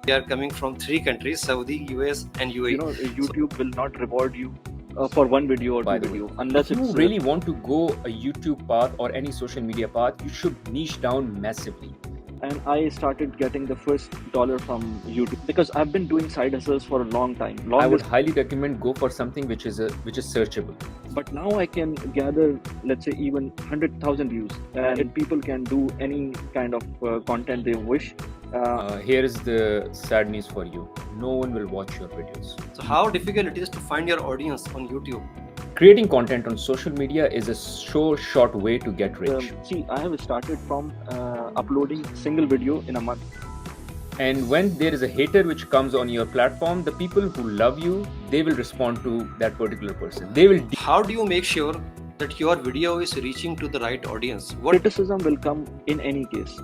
We are coming from 3 countries, Saudi, US and UAE. YouTube will not reward you for one video or By two the way, video unless if you it's really want to go a YouTube path or any social media path, you should niche down massively. and I started getting the first dollar from YouTube because I've been doing side hustles for a long time. I would highly recommend go for something which is searchable. But now I can gather, let's say, even 100,000 views, and people can do any kind of content they wish. Here is the sad news for you: no one will watch your videos. So how difficult it is to find your audience on YouTube? Creating content on social media is a short way to get rich. See, I have started from uploading single video in a month. And when there is a hater which comes on your platform, the people who love you, they will respond to that particular person. They will. How do you make sure that your video is reaching to the right audience? What Criticism will come in any case.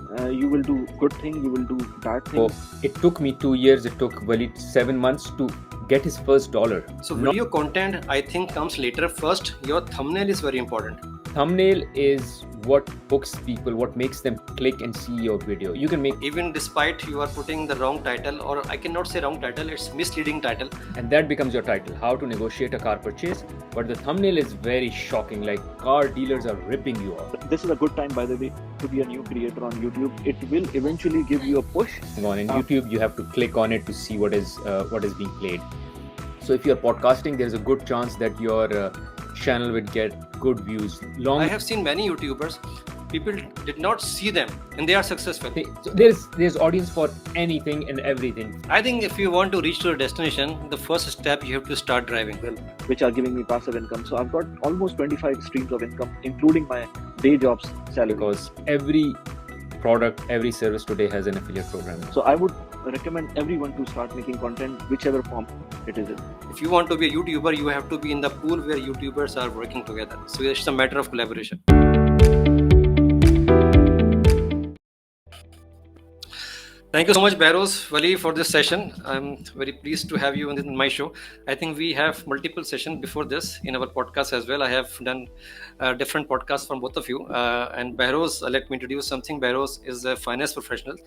You will do good thing, you will do bad thing. It took me 2 years. It took Wali 7 months to get his first dollar. So video content, I think, comes later. First, your thumbnail is very important. Thumbnail is what hooks people, what makes them click and see your video. You can make, even despite you are putting the wrong title, or I cannot say wrong title, it's misleading title, and that becomes your title, how to negotiate a car purchase. But the thumbnail is very shocking, like car dealers are ripping you off. This is a good time, by the way, to be a new creator on YouTube. It will eventually give you a push. On YouTube, you have to click on it to see what is being played. So if you're podcasting, there's a good chance that your channel will get good views. I have seen many YouTubers, people did not see them and they are successful. So there's audience for anything and everything. I think if you want to reach to a destination, the first step you have to start driving. Which are giving me passive income. So I've got almost 25 streams of income, including my day job's salary. Because every product, every service today has an affiliate program. So I would recommend everyone to start making content, whichever form it is in. If you want to be a YouTuber, you have to be in the pool where YouTubers are working together. So it's a matter of collaboration. Thank you so much, Bahroz, Wali, for this session. I'm very pleased to have you in my show. I think we have multiple sessions before this in our podcast as well. I have done different podcasts from both of you. And Bahroz, let me introduce something. Bahroz is a finance professional.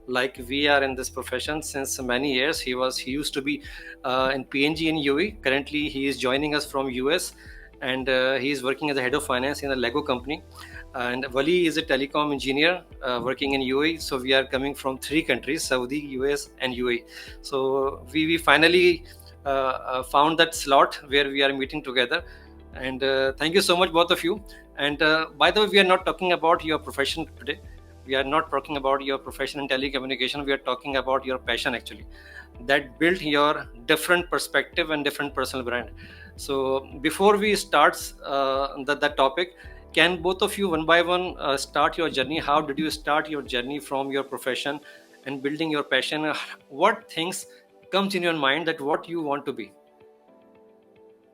Like we are in this profession since many years. He used to be in PNG in UAE. Currently, he is joining us from US, and he is working as a head of finance in a Lego company. And Wali is a telecom engineer working in UAE. So we are coming from 3 countries, Saudi, US and UAE. So we finally found that slot where we are meeting together. And thank you so much, both of you. And by the way, we are not talking about your profession today. We are not talking about your profession in telecommunication. We are talking about your passion, actually, that built your different perspective and different personal brand. So before we start that topic, can both of you one by one start your journey? How did you start your journey from your profession and building your passion? What things comes in your mind that what you want to be?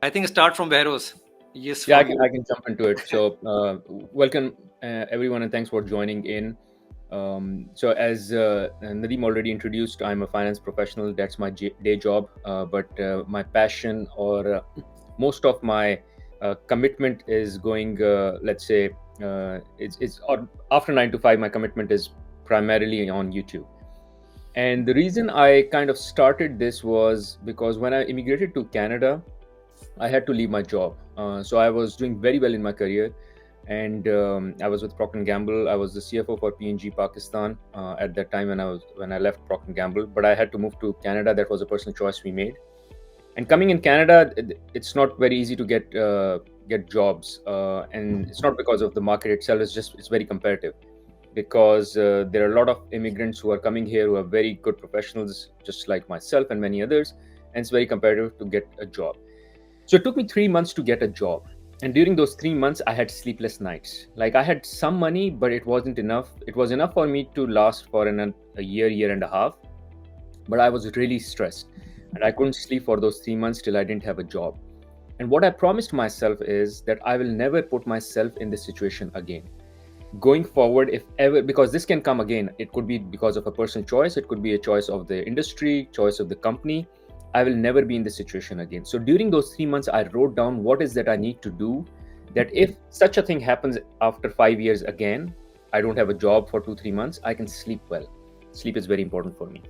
I think start from Bahroz. Yes. Yeah, I can jump into it. So welcome everyone, and thanks for joining in. So as Nadeem already introduced, I'm a finance professional. That's my day job. But my passion or most of my commitment is going, let's say, it's after 9 to 5, my commitment is primarily on YouTube. And the reason I kind of started this was because when I immigrated to Canada, I had to leave my job. So I was doing very well in my career. And I was with Procter & Gamble. I was the CFO for P&G Pakistan at that time when I left Procter & Gamble. But I had to move to Canada. That was a personal choice we made. And coming in Canada, it's not very easy to get jobs, and it's not because of the market itself. It's very competitive, because there are a lot of immigrants who are coming here who are very good professionals, just like myself and many others, and it's very competitive to get a job. So it took me 3 months to get a job. And during those 3 months, I had sleepless nights. Like I had some money, but it wasn't enough. It was enough for me to last for a year and a half. But I was really stressed. And I couldn't sleep for those 3 months till I didn't have a job. And what I promised myself is that I will never put myself in this situation again. Going forward, if ever, because this can come again, it could be because of a personal choice. It could be a choice of the industry, choice of the company. I will never be in this situation again. So during those 3 months, I wrote down what is that I need to do, that if such a thing happens after 5 years again, I don't have a job for 2-3 months, I can sleep well. Sleep is very important for me.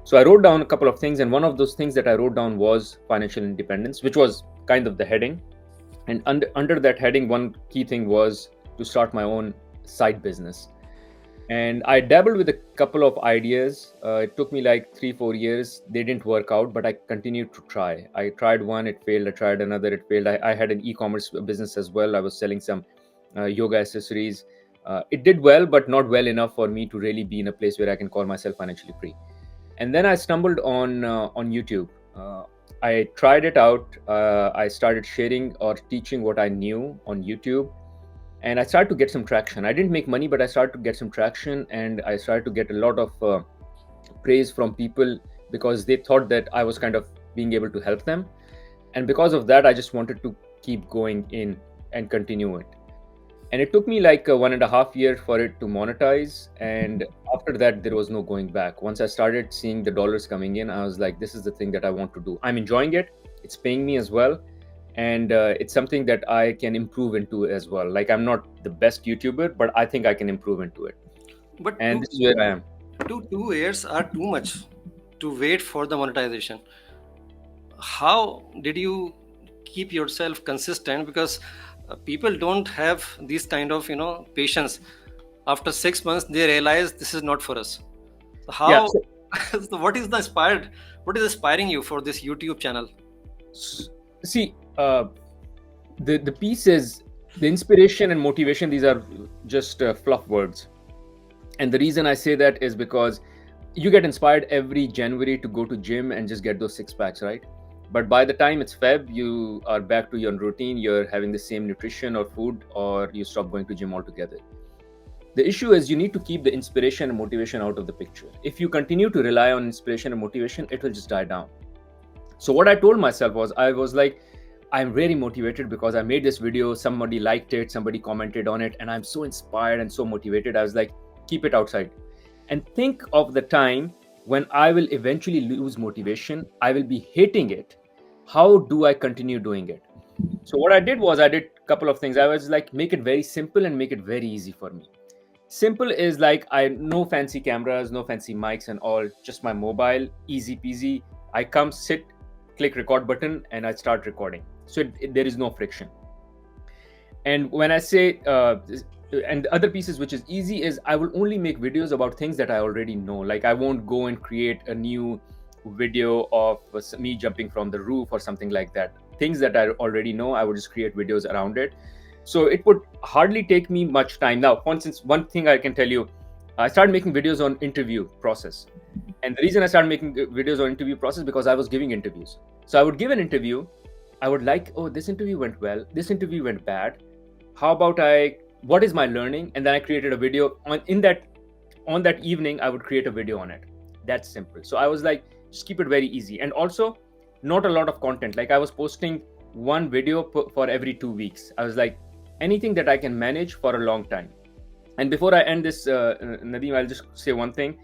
So I wrote down a couple of things, and one of those things that I wrote down was financial independence, which was kind of the heading. And under that heading, one key thing was to start my own side business. And I dabbled with a couple of ideas. It took me like 3-4 years. They didn't work out, but I continued to try. I tried one, it failed. I tried another, it failed. I had an e-commerce business as well. I was selling some yoga accessories. It did well, but not well enough for me to really be in a place where I can call myself financially free. And then I stumbled on YouTube. I tried it out. I started sharing or teaching what I knew on YouTube, and I started to get some traction. I didn't make money, but I started to get some traction, and I started to get a lot of praise from people because they thought that I was kind of being able to help them. And because of that, I just wanted to keep going in and continue it. And it took me like 1.5 years for it to monetize. And after that, there was no going back. Once I started seeing the dollars coming in, I was like, this is the thing that I want to do. I'm enjoying it. It's paying me as well. And it's something that I can improve into as well. Like, I'm not the best YouTuber, but I think I can improve into it. But And this is where I am. 2 years are too much to wait for the monetization. How did you keep yourself consistent? Because people don't have this kind of patience. After 6 months, they realize this is not for us. So Yeah. how? So what is inspiring you for this YouTube channel? See, the piece is the inspiration and motivation. These are just fluff words. And the reason I say that is because you get inspired every January to go to gym and just get those 6 packs, right? But by the time it's Feb, you are back to your routine. You're having the same nutrition or food, or you stop going to gym altogether. The issue is you need to keep the inspiration and motivation out of the picture. If you continue to rely on inspiration and motivation, it will just die down. So what I told myself was, I was like, I'm very motivated because I made this video, somebody liked it, somebody commented on it, and I'm so inspired and so motivated. I was like, keep it outside. And think of the time when I will eventually lose motivation, I will be hating it. How do I continue doing it? So what I did was I did a couple of things. I was like, make it very simple and make it very easy for me. Simple is like, no fancy cameras, no fancy mics and all, just my mobile, easy peasy. I come, sit, click record button, and I start recording. So there is no friction. And when I say, and the other pieces which is easy is I will only make videos about things that I already know. Like, I won't go and create a new video of me jumping from the roof or something like that. Things that I already know, I would just create videos around it. So it would hardly take me much time. Now, for instance, one thing I can tell you, I started making videos on interview process. And the reason I started making videos on interview process because I was giving interviews. So I would give an interview. I would like, oh, this interview went well. This interview went bad. How about what is my learning? And then I created a video on that evening, I would create a video on it. That's simple. So I was like, just keep it very easy. And also not a lot of content. Like, I was posting one video for every 2 weeks. I was like, anything that I can manage for a long time. And before I end this, Nadeem, I'll just say one thing.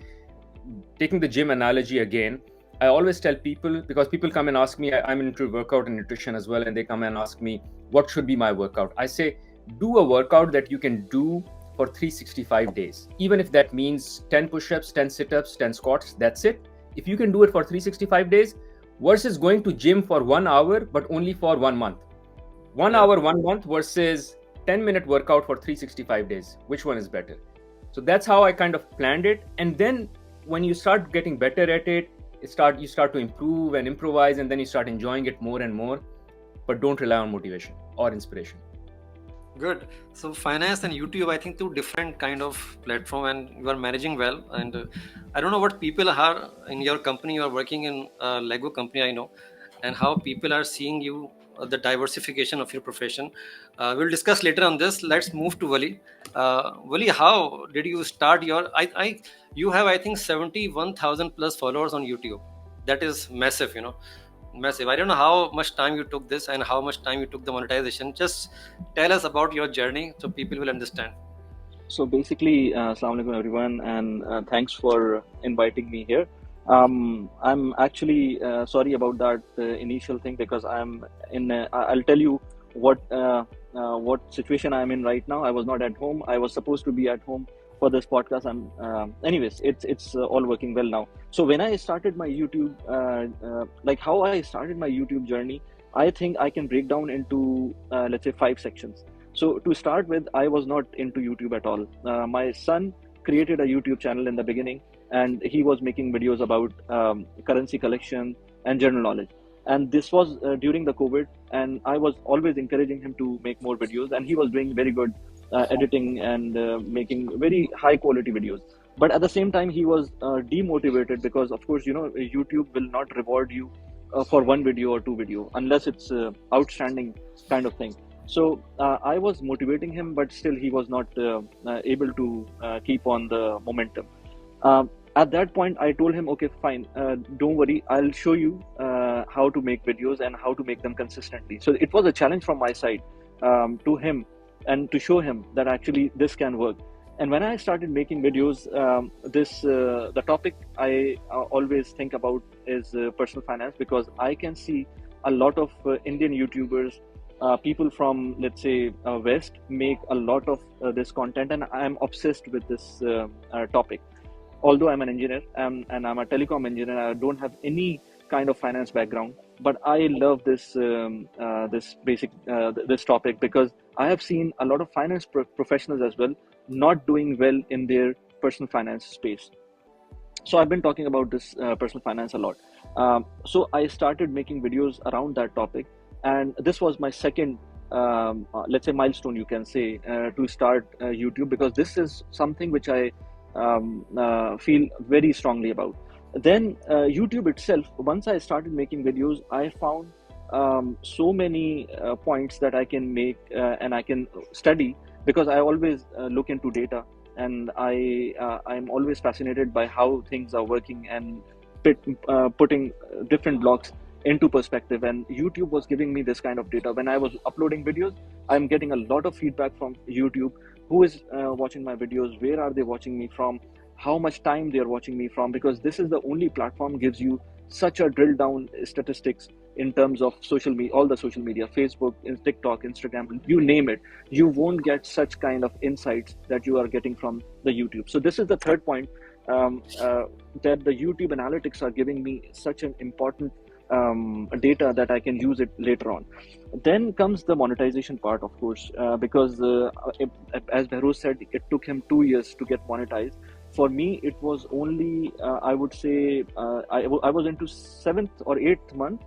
Taking the gym analogy again, I always tell people, because people come and ask me, I'm into workout and nutrition as well, and they come and ask me, what should be my workout? I say, do a workout that you can do for 365 days. Even if that means 10 push-ups, 10 sit-ups, 10 squats, that's it. If you can do it for 365 days versus going to gym for 1 hour, but only for 1 month. 1 hour, 1 month versus 10-minute workout for 365 days. Which one is better? So that's how I kind of planned it. And then when you start getting better at it, you start to improve and improvise, and then you start enjoying it more and more. But don't rely on motivation or inspiration. Good. So finance and YouTube, I think, two different kind of platform, and you are managing well. And I don't know what people are in your company. You are working in a Lego company, I know, and how people are seeing you, the diversification of your profession. We'll discuss later on this. Let's move to Wali. Wali, how did you start your? You have, I think, 71,000 plus followers on YouTube. That is massive, massive. I don't know how much time you took this and how much time you took the monetization. Just tell us about your journey so people will understand. So basically, Assalamu alaikum everyone, and thanks for inviting me here. I'm actually sorry about that initial thing, because I'm in. I'll tell you what situation I'm in right now. I was not at home. I was supposed to be at home. for this podcast. Anyways, it's all working well now. So when I started my YouTube, like how I started my YouTube journey, I think I can break down into let's say 5 sections. So to start with, I was not into YouTube at all. My son created a YouTube channel in the beginning, and he was making videos about currency collection and general knowledge. And this was during the COVID, and I was always encouraging him to make more videos, and he was doing very good editing and making very high quality videos. But at the same time, he was demotivated because, of course, YouTube will not reward you for one video or two video unless it's outstanding kind of thing. So I was motivating him, but still he was not able to keep on the momentum. At that point, I told him, okay, fine, don't worry, I'll show you how to make videos and how to make them consistently. So it was a challenge from my side to him, and to show him that actually this can work. And when I started making videos, the topic I always think about is personal finance, because I can see a lot of Indian YouTubers, people from, let's say, West, make a lot of this content, and I'm obsessed with this topic. Although I'm an engineer and I'm a telecom engineer, I don't have any kind of finance background, but I love this this topic, because I have seen a lot of finance professionals as well not doing well in their personal finance space. So I've been talking about this personal finance a lot. So I started making videos around that topic, and this was my second let's say milestone, you can say, to start YouTube, because this is something which I feel very strongly about. Then YouTube itself, once I started making videos, I found so many points that I can make and I can study, because I always look into data, and I'm always fascinated by how things are working and putting different blocks into perspective. And YouTube was giving me this kind of data. When I was uploading videos, I'm getting a lot of feedback from YouTube. Who is watching my videos? Where are they watching me from? How much time they are watching me from? Because this is the only platform gives you such a drill down statistics in terms of social media, all the social media, Facebook, TikTok, Instagram, you name it. You won't get such kind of insights that you are getting from the YouTube. So this is the third point, that the YouTube analytics are giving me such an important data that I can use it later on. Then comes the monetization part, of course, because as Bahroz said, it took him 2 years to get monetized. For me, it was only, I would say, I was into 7th or 8th month,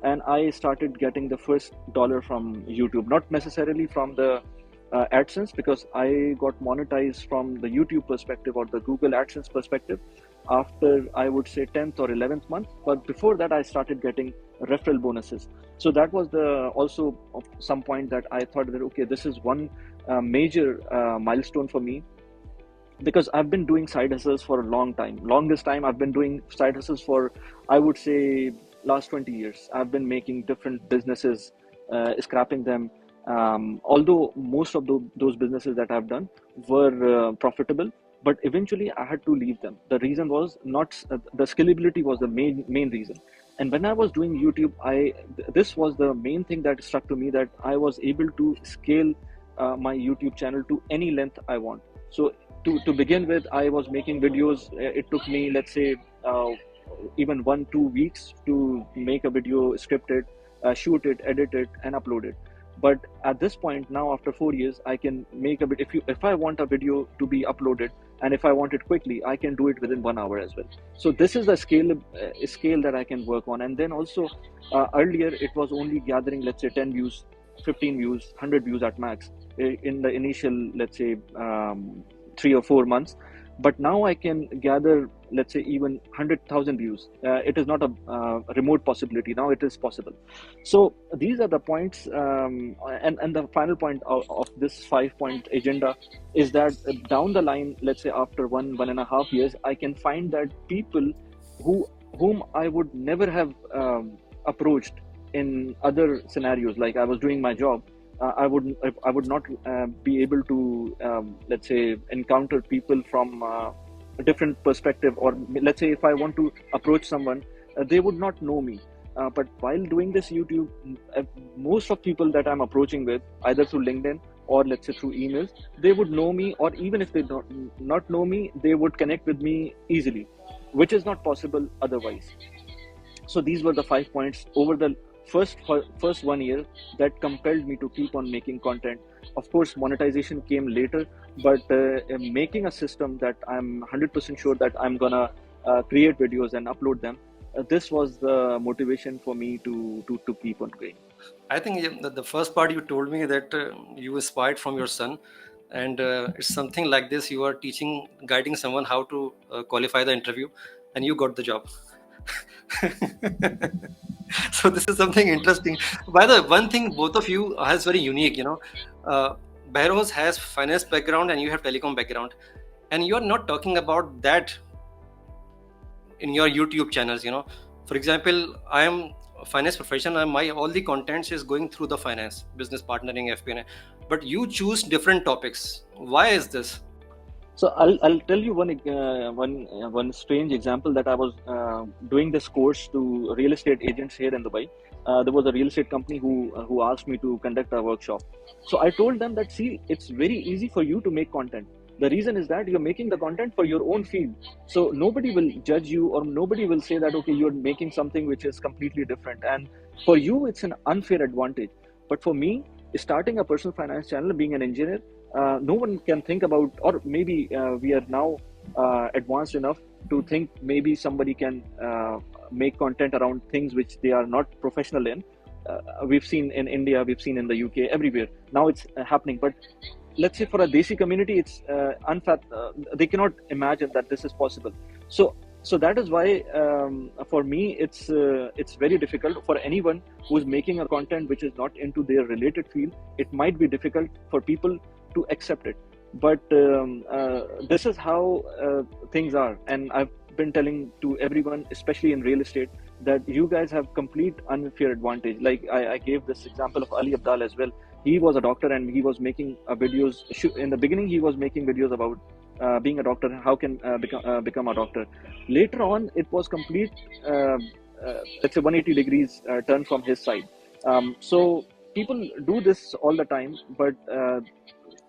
and I started getting the first dollar from YouTube, not necessarily from the AdSense, because I got monetized from the YouTube perspective or the Google AdSense perspective after, I would say, 10th or 11th month. But before that, I started getting referral bonuses. So that was also some point that I thought that, okay, this is one major milestone for me, because I've been doing side hustles for a long time. Longest time I've been doing side hustles for, I would say, last 20 years. I've been making different businesses, scrapping them. Although most of those businesses that I've done were profitable, but eventually I had to leave them. The reason was not the scalability was the main reason. And when I was doing YouTube, this was the main thing that struck to me, that I was able to scale my YouTube channel to any length I want. So to begin with, I was making videos. It took me, let's say, even 1-2 weeks to make a video, script it, shoot it, edit it, and upload it. But at this point now, after 4 years, I can make a bit. If I want a video to be uploaded, and if I want it quickly, I can do it within 1 hour as well. So this is the scale that I can work on. And then also, earlier it was only gathering, let's say, 10 views, 15 views, 100 views at max in the initial, let's say, 3 or 4 months. But now I can gather, let's say, even 100,000 views. It is not a remote possibility. Now it is possible. So these are the points. And the final point of this 5-point agenda is that down the line, let's say after 1.5 years, I can find that people whom I would never have approached in other scenarios, like I was doing my job, I would not be able to, let's say, encounter people from a different perspective. Or let's say if I want to approach someone, they would not know me. But while doing this YouTube, most of people that I'm approaching with, either through LinkedIn or let's say through emails, they would know me, or even if they don't not know me, they would connect with me easily, which is not possible otherwise. So these were the 5 points over the first 1 year that compelled me to keep on making content. Of course, monetization came later, but making a system that I'm 100% sure that I'm gonna create videos and upload them. This was the motivation for me to keep on going. I think the first part you told me that you inspired from your son, and it's something like this. You are teaching, guiding someone how to qualify the interview, and you got the job. So this is something interesting. By the way, one thing both of you has very unique. Bahroz has finance background and you have telecom background, and you are not talking about that in your YouTube channels. For example, I am a finance professional and my all the contents is going through the finance, business partnering, FP&A, but you choose different topics. Why is this? So I'll tell you one strange example that I was doing this course to real estate agents here in Dubai. There was a real estate company who asked me to conduct a workshop. So I told them that, see, it's very easy for you to make content. The reason is that you're making the content for your own field. So nobody will judge you, or nobody will say that, okay, you're making something which is completely different. And for you, it's an unfair advantage. But for me, starting a personal finance channel, being an engineer, no one can think about, or maybe we are now advanced enough to think maybe somebody can make content around things which they are not professional in. We've seen in India, we've seen in the UK, everywhere. Now it's happening. But let's say for a Desi community, it's they cannot imagine that this is possible. So that is why for me it's very difficult for anyone who is making a content which is not into their related field. It might be difficult for people to accept it, but this is how things are. And I've been telling to everyone, especially in real estate, that you guys have complete unfair advantage. Like I gave this example of Ali Abdal as well. He was a doctor and he was making videos. In the beginning, he was making videos about being a doctor, how can become a doctor. Later on, it was complete, let's say 180 degrees turn from his side. So people do this all the time, but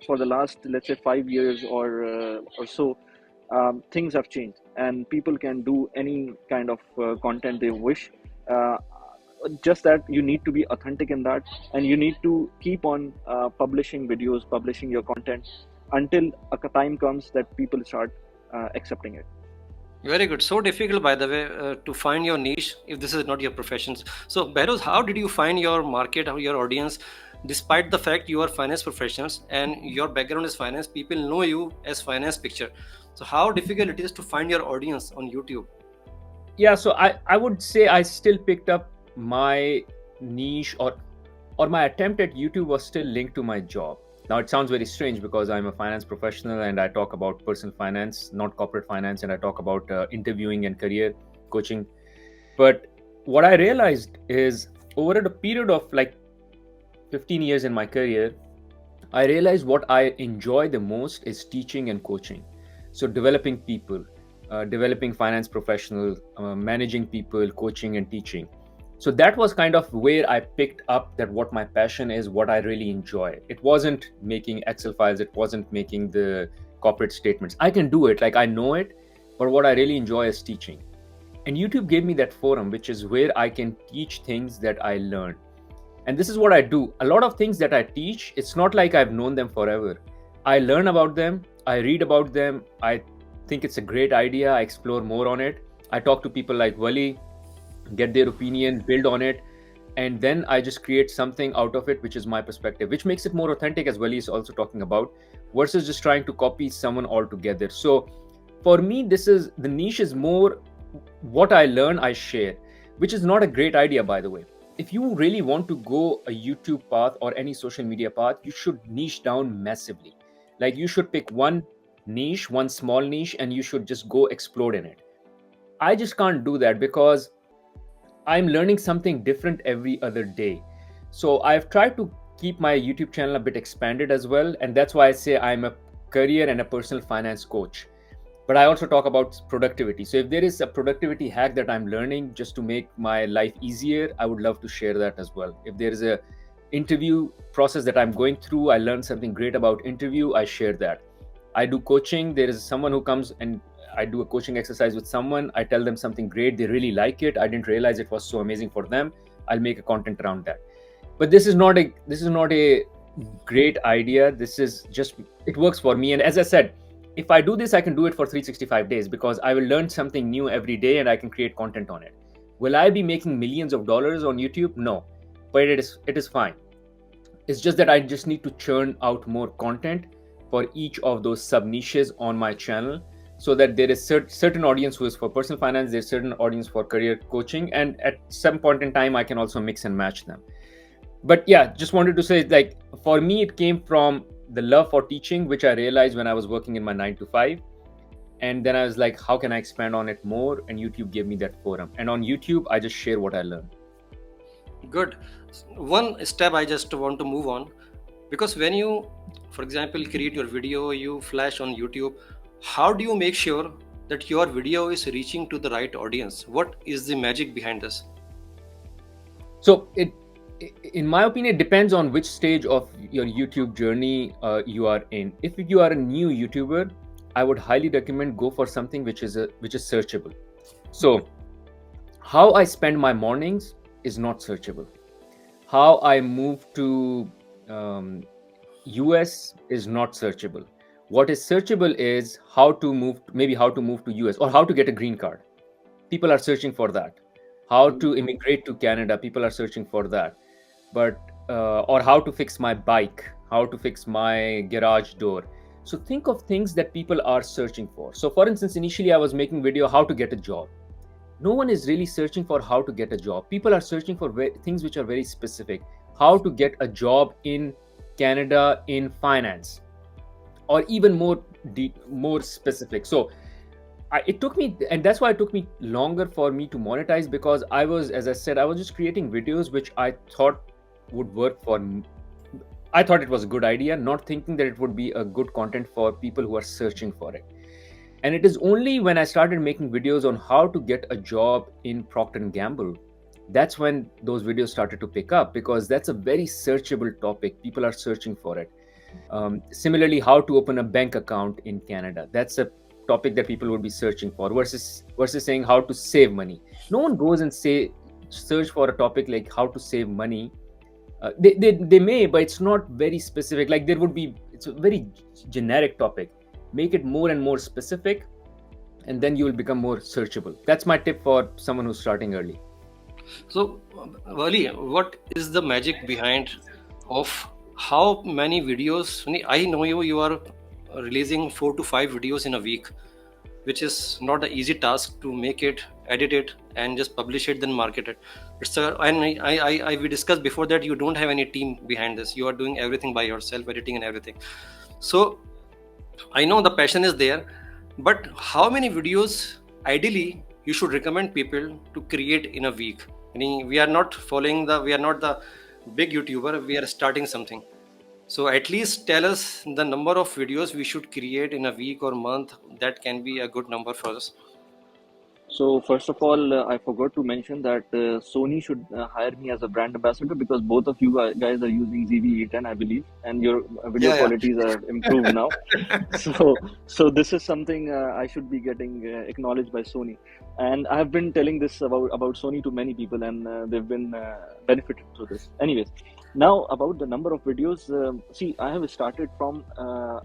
for the last, let's say 5 years or so, things have changed, and people can do any kind of content they wish. Just that you need to be authentic in that, and you need to keep on publishing videos, publishing your content until a time comes that people start accepting it. Very good. So difficult, by the way, to find your niche if this is not your profession. So, Behrouz, how did you find your market or your audience? Despite the fact you are finance professionals and your background is finance, people know you as finance picture. So, how difficult it is to find your audience on YouTube? Yeah, so I would say I still picked up my niche, or my attempt at YouTube was still linked to my job. Now, it sounds very strange because I'm a finance professional and I talk about personal finance, not corporate finance, and I talk about interviewing and career coaching. But what I realized is over a period of like 15 years in my career, I realized what I enjoy the most is teaching and coaching. So developing people, developing finance professionals, managing people, coaching and teaching. So that was kind of where I picked up that what my passion is, what I really enjoy. It wasn't making Excel files, it wasn't making the corporate statements. I can do it, like I know it, but what I really enjoy is teaching. And YouTube gave me that forum, which is where I can teach things that I learned. And this is what I do. A lot of things that I teach, it's not like I've known them forever. I learn about them, I read about them, I think it's a great idea, I explore more on it. I talk to people like Wali, get their opinion, build on it, and then I just create something out of it, which is my perspective, which makes it more authentic, as Wali is also talking about, versus just trying to copy someone altogether. So for me, the niche is more what I learn, I share, which is not a great idea, by the way. If you really want to go a YouTube path or any social media path, you should niche down massively. Like you should pick one niche, one small niche, and you should just go explode in it. I just can't do that because I'm learning something different every other day. So I've tried to keep my YouTube channel a bit expanded as well. And that's why I say I'm a career and a personal finance coach. But I also talk about productivity. So if there is a productivity hack that I'm learning just to make my life easier, I would love to share that as well. If there is a interview process that I'm going through, I learned something great about interview, I share that. I do coaching. There is someone who comes and I do a coaching exercise with someone. I tell them something great. They really like it. I didn't realize it was so amazing for them. I'll make a content around that. But this is not a great idea. This is just, it works for me. And as I said, if I do this, I can do it for 365 days because I will learn something new every day and I can create content on it. Will I be making millions of dollars on YouTube? No, but it is fine. It's just that I just need to churn out more content for each of those sub niches on my channel, so that there is certain audience who is for personal finance, there's certain audience for career coaching, and at some point in time I can also mix and match them. But yeah, just wanted to say, like, for me it came from the love for teaching, which I realized when I was working in my 9 to 5, and then I was like, how can I expand on it more? And YouTube gave me that forum, and on YouTube I just share what I learned. Good. One step I just want to move on, because when you, for example, create your video, you flash on YouTube, how do you make sure that your video is reaching to the right audience? What is the magic behind this? So in my opinion, it depends on which stage of your YouTube journey you are in. If you are a new YouTuber, I would highly recommend go for something which is searchable. So how I spend my mornings is not searchable. How I move to US is not searchable. What is searchable is how to move to US, or how to get a green card. People are searching for that. How to immigrate to Canada, people are searching for that. But or how to fix my bike, how to fix my garage door. So think of things that people are searching for. So for instance, initially I was making video how to get a job. No one is really searching for how to get a job. People are searching for things which are very specific. How to get a job in Canada in finance, or even more specific. So it took me, and that's why it took me longer for me to monetize, because I was, as I said, I was just creating videos which I thought would work for me. I thought it was a good idea, not thinking that it would be a good content for people who are searching for it. And it is only when I started making videos on how to get a job in Procter & Gamble, that's when those videos started to pick up, because that's a very searchable topic. People are searching for it. Similarly, how to open a bank account in Canada. That's a topic that people would be searching for, versus saying how to save money. No one goes and search for a topic like how to save money. They may, but it's not very specific. Like it's a very generic topic. Make it more and more specific, and then you will become more searchable. That's my tip for someone who's starting early. So, Wali, what is the magic behind of how many videos? I know you are releasing 4 to 5 videos in a week, which is not an easy task to make it, edit it, and just publish it, then market it. We discussed before that you don't have any team behind this. You are doing everything by yourself, editing and everything. So I know the passion is there, but how many videos ideally you should recommend people to create in a week? We are not the big YouTuber, we are starting something. So at least tell us the number of videos we should create in a week or month. That can be a good number for us. So first of all, I forgot to mention that Sony should hire me as a brand ambassador, because both of you guys are using ZV-E10, I believe, and your video qualities are improved now. So this is something I should be getting acknowledged by Sony, and I have been telling this about Sony to many people, and they've been benefited through this. Anyways, now about the number of videos. See, I have started from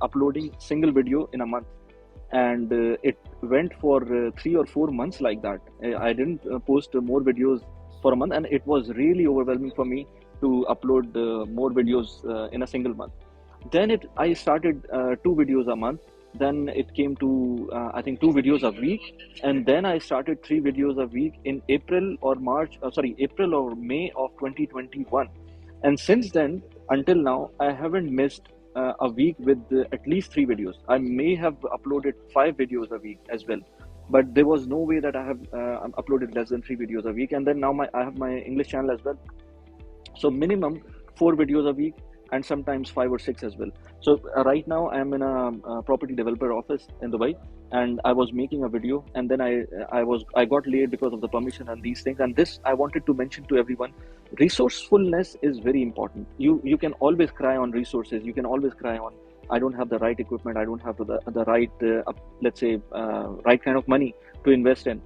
uploading single video in a month. And it went for 3 or 4 months like that. I didn't post more videos for a month, and it was really overwhelming for me to upload more videos in a single month. Then I started 2 videos a month. Then it came to I think 2 videos a week, and then I started 3 videos a week in April or May of 2021. And since then until now, I haven't missed a week with at least 3 videos. I may have uploaded 5 videos a week as well, but there was no way that I have uploaded less than 3 videos a week. And then now I have my English channel as well, so minimum 4 videos a week, and sometimes 5 or 6 as well. So right now I'm in a property developer office in Dubai, and I was making a video, and then I got late because of the permission and these things. And this I wanted to mention to everyone: resourcefulness is very important. You can always cry on resources. You can always cry on, I don't have the right equipment, I don't have the right let's say right kind of money to invest in.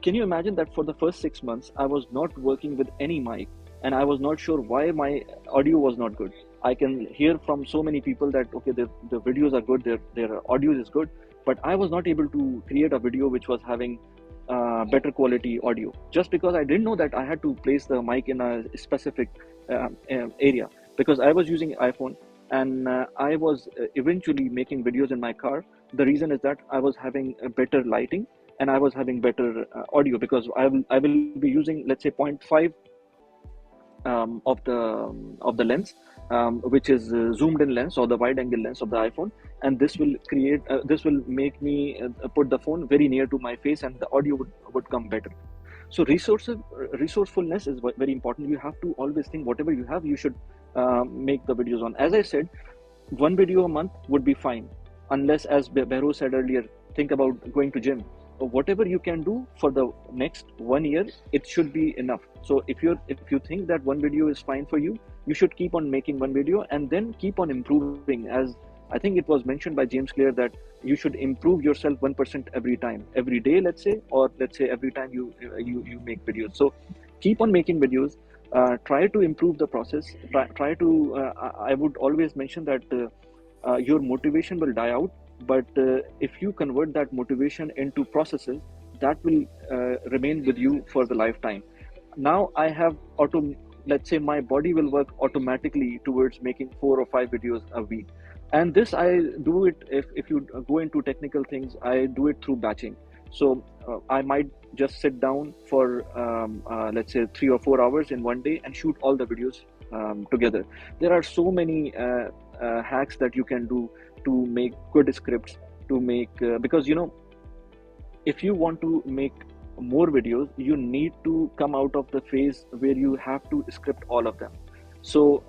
Can you imagine that for the first 6 months, I was not working with any mic, and I was not sure why my audio was not good. I can hear from so many people that okay, the videos are good, their audio is good, but I was not able to create a video which was having better quality audio, just because I didn't know that I had to place the mic in a specific area, because I was using iPhone, and I was eventually making videos in my car. The reason is that I was having a better lighting, and I was having better audio, because I will be using, let's say, point 0.5 of the lens, which is zoomed in lens or the wide angle lens of the iPhone, and this will make me put the phone very near to my face, and the audio would come better. So resourcefulness is very important. You have to always think whatever you have, you should make the videos on. As I said, one video a month would be fine, unless, as Bahroz said earlier, think about going to gym. Whatever you can do for the next 1 year, it should be enough. So if you think that one video is fine for you, you should keep on making one video, and then keep on improving. As I think it was mentioned by James Clear, that you should improve yourself 1% every time, every day, let's say, or let's say every time you make videos. So keep on making videos. Try to improve the process. Try to. I would always mention that your motivation will die out, but if you convert that motivation into processes, that will remain with you for the lifetime. Now I have let's say my body will work automatically towards making 4 or 5 videos a week, and this I do it. If you go into technical things, I do it through batching. So I might just sit down for let's say 3 or 4 hours in one day and shoot all the videos together. There are so many hacks that you can do to make good scripts, to make because if you want to make more videos, you need to come out of the phase where you have to script all of them. So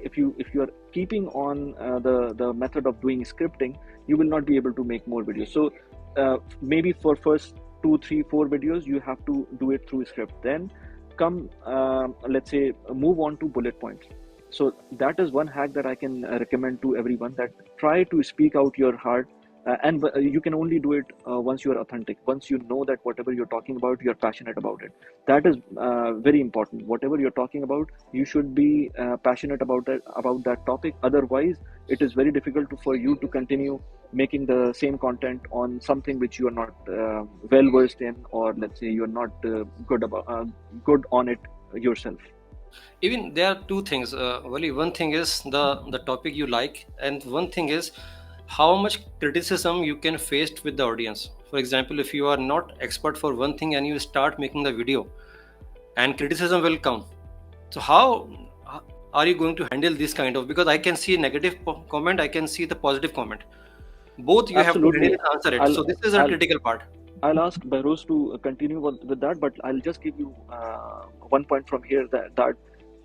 if you are keeping on the method of doing scripting, you will not be able to make more videos. So maybe for first 2, 3, 4 videos, you have to do it through script. Then come let's say move on to bullet points. So that is one hack that I can recommend to everyone, that try to speak out your heart, and you can only do it once you are authentic, once you know that whatever you're talking about, you're passionate about it. That is very important. Whatever you're talking about, you should be passionate about that topic. Otherwise, it is very difficult for you to continue making the same content on something which you are not well versed in, or let's say you're not good on it yourself. Even there are two things, Wali. One thing is the topic you like, and one thing is how much criticism you can face with the audience. For example, if you are not expert for one thing and you start making the video, and criticism will come, so how are you going to handle this kind of? Because I can see negative comment, I can see the positive comment. Both you have to handle Absolutely. and answer it. I'll So this is a I'll critical part. I'll ask Bahroz to continue with that, but I'll just give you one point from here, that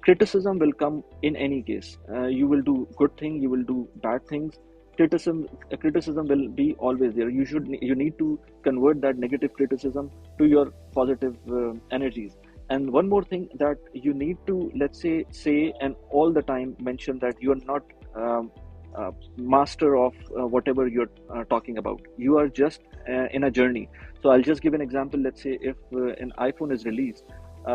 criticism will come in any case. You will do good thing, you will do bad things. Criticism will be always there. You need to convert that negative criticism to your positive energies. And one more thing, that you need to, let's say and all the time mention that you are not master of whatever you're talking about. You are just in a journey. So I'll just give an example. Let's say if an iPhone is released,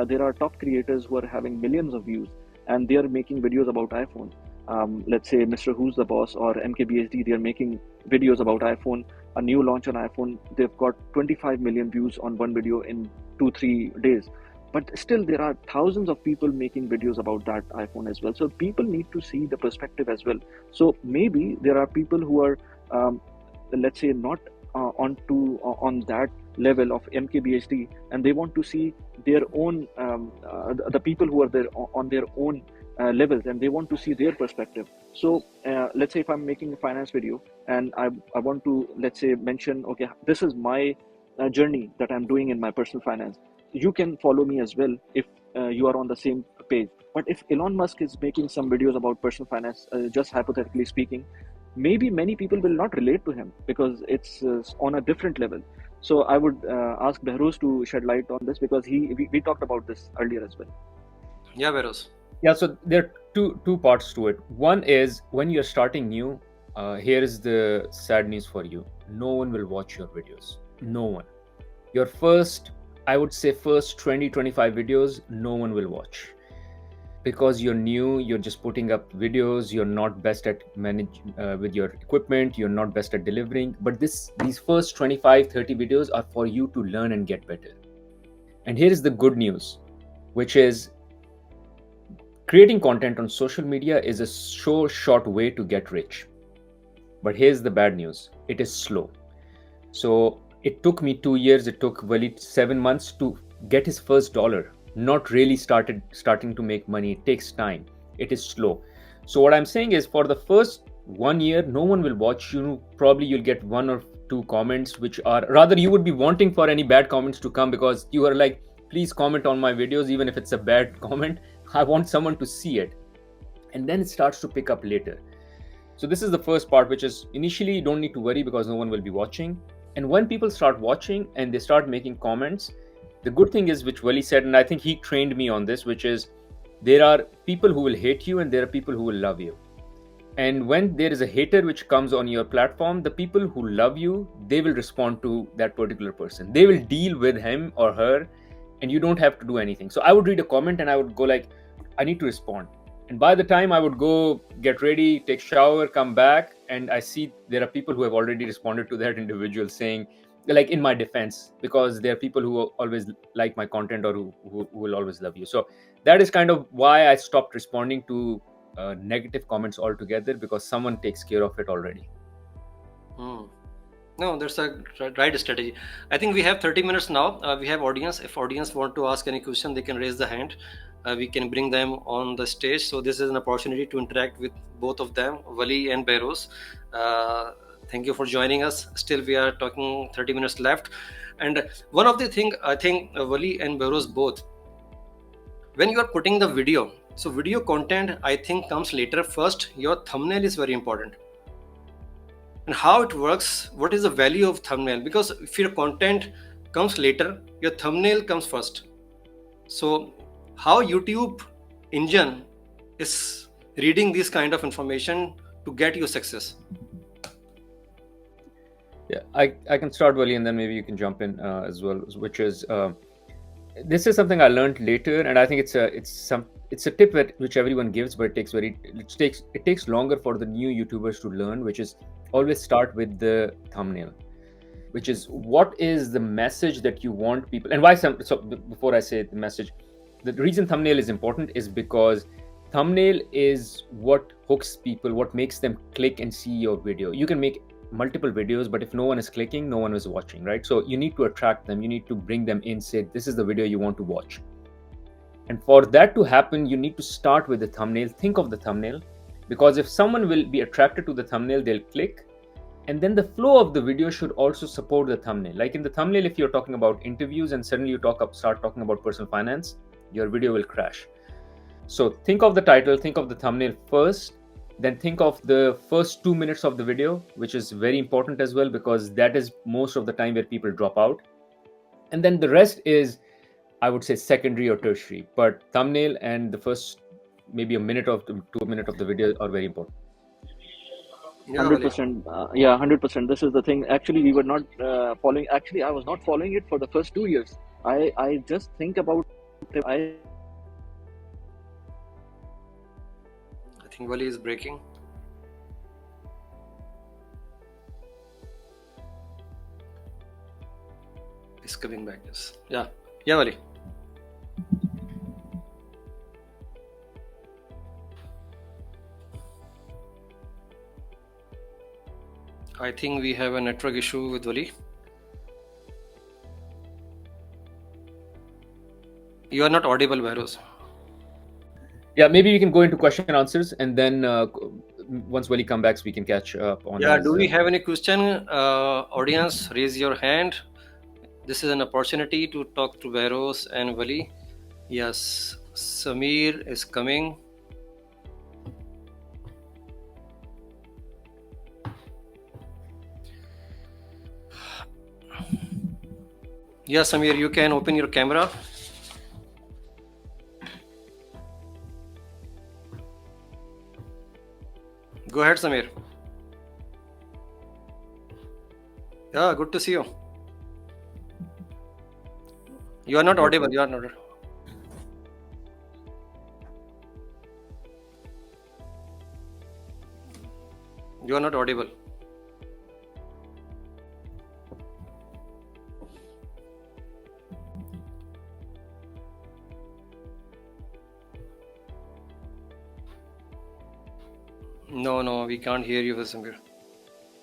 there are top creators who are having millions of views, and they are making videos about iPhone. Let's say Mr. Who's the Boss or MKBHD, they are making videos about iPhone, a new launch on iPhone. They've got 25 million views on one video in 2-3 days. But still, there are thousands of people making videos about that iPhone as well. So people need to see the perspective as well. So maybe there are people who are, let's say, not on that level of MKBHD, and they want to see their own, the people who are there on their own levels, and they want to see their perspective. So let's say if I'm making a finance video, and I want to, let's say, mention, okay, this is my journey that I'm doing in my personal finance. You can follow me as well if you are on the same page. But if Elon Musk is making some videos about personal finance, just hypothetically speaking, maybe many people will not relate to him because it's on a different level. So I would ask Behrouz to shed light on this because we talked about this earlier as well. Yeah, Behrouz. Yeah, so there are two parts to it. One is when you're starting new, here is the sad news for you. No one will watch your videos. No one. Your first, I would say, first 20, 25 videos, no one will watch. Because you're new, you're just putting up videos, you're not best at manage with your equipment, you're not best at delivering. But these first 25, 30 videos are for you to learn and get better. And here is the good news, which is creating content on social media is a short way to get rich. But here's the bad news. It is slow. So it took me 2 years, it took Wali 7 months to get his first dollar. Not really starting to make money. It takes time. It is slow. So what I'm saying is for the first 1 year, no one will watch you. Probably you'll get one or two comments, which are rather you would be wanting for any bad comments to come because you are like, please comment on my videos, even if it's a bad comment. I want someone to see it. And then it starts to pick up later. So this is the first part, which is initially you don't need to worry because no one will be watching. And when people start watching and they start making comments, the good thing is, which Wali said, and I think he trained me on this, which is there are people who will hate you and there are people who will love you. And when there is a hater which comes on your platform, the people who love you, they will respond to that particular person. They will deal with him or her and you don't have to do anything. So I would read a comment and I would go like, I need to respond. And by the time I would go get ready, take shower, come back, and I see there are people who have already responded to that individual saying, like in my defense, because there are people who always like my content or who will always love you. So that is kind of why I stopped responding to negative comments altogether, because someone takes care of it already. No, that's a right strategy. I think we have 30 minutes now. We have audience. If audience want to ask any question, they can raise the hand. We can bring them on the stage. So this is an opportunity to interact with both of them, Wali and Behrouz. Thank you for joining us. Still, we are talking 30 minutes left. And one of the thing I think Wali and Behrouz both, when you are putting the video, so video content I think comes later. First, your thumbnail is very important. And how it works, what is the value of thumbnail? Because if your content comes later, your thumbnail comes first. So how YouTube engine is reading this kind of information to get you success? Yeah, I can start, Wali, and then maybe you can jump in as well, which is this is something I learned later, and I think it's a tip which everyone gives, but it takes longer for the new YouTubers to learn, which is always start with the thumbnail, which is what is the message that you want people, and why so before I say the message, the reason thumbnail is important is because thumbnail is what hooks people, what makes them click and see your video. You can make multiple videos, but if no one is clicking, no one is watching, right? So you need to attract them, you need to bring them in, say this is the video you want to watch. And for that to happen, you need to start with the thumbnail. Think of the thumbnail, because if someone will be attracted to the thumbnail, they'll click. And then the flow of the video should also support the thumbnail. Like in the thumbnail, if you're talking about interviews and suddenly you start talking about personal finance, your video will crash. So think of the title, think of the thumbnail first, then think of the first 2 minutes of the video, which is very important as well, because that is most of the time where people drop out. And then the rest is, I would say, secondary or tertiary, but thumbnail and the first maybe a minute of 2 minutes of the video are very important. 100%. Yeah, 100%. This is the thing. Actually, we were not following. Actually, I was not following it for the first 2 years. I just think about. I think Wali is breaking. He's coming back. Yes. Yeah, Wali. I think we have a network issue with Wali. You are not audible, Bahroz. Yeah, maybe we can go into question and answers, and then once Wali comes back, we can catch up on. Yeah, do we have any question? Audience, raise your hand. This is an opportunity to talk to Bahroz and Wali. Yes. Samir is coming. Yeah, Samir, you can open your camera. Go ahead, Samir. Yeah, good to see you. You are not audible. You are not. You are not audible. No, we can't hear you, Samir.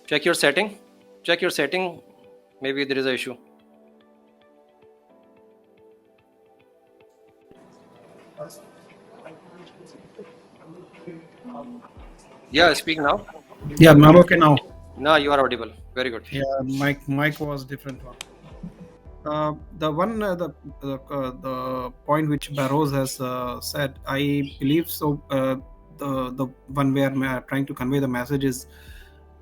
Check your setting. Check your setting. Maybe there is an issue. Yeah, speak now. Yeah, I'm okay now. Now you are audible. Very good. Yeah, mic was different one. The one the point which Bahroz has said, I believe so. The one where trying to convey the message is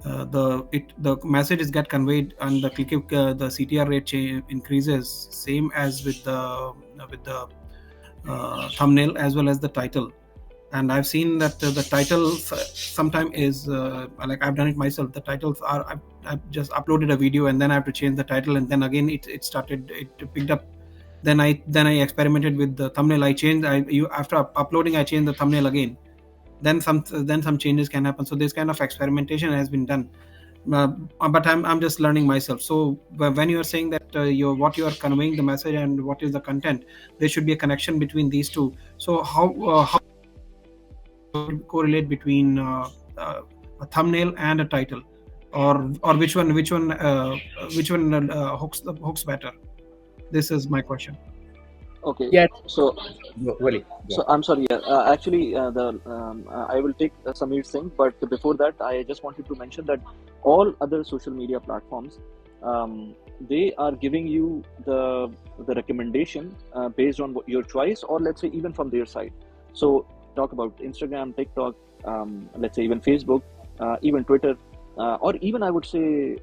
the messages get conveyed and the the CTR rate increases same as with the thumbnail as well as the title. And I've seen that the title sometimes is like I've done it myself. The titles are I've just uploaded a video and then I have to change the title, and then again it picked up. Then I experimented with the thumbnail. After uploading I changed the thumbnail again. Then some changes can happen. So this kind of experimentation has been done. But I'm just learning myself. So when you are saying that what you are conveying the message and what is the content, there should be a connection between these two. So how correlate between a thumbnail and a title, or which one hooks better? This is my question. Okay, Yeah, so Wali. so I'm sorry. Actually, I will take Sameer's thing, but before that, I just wanted to mention that all other social media platforms, they are giving you the recommendation based on your choice, or let's say even from their side. So talk about Instagram, TikTok, let's say even Facebook, even Twitter, or even I would say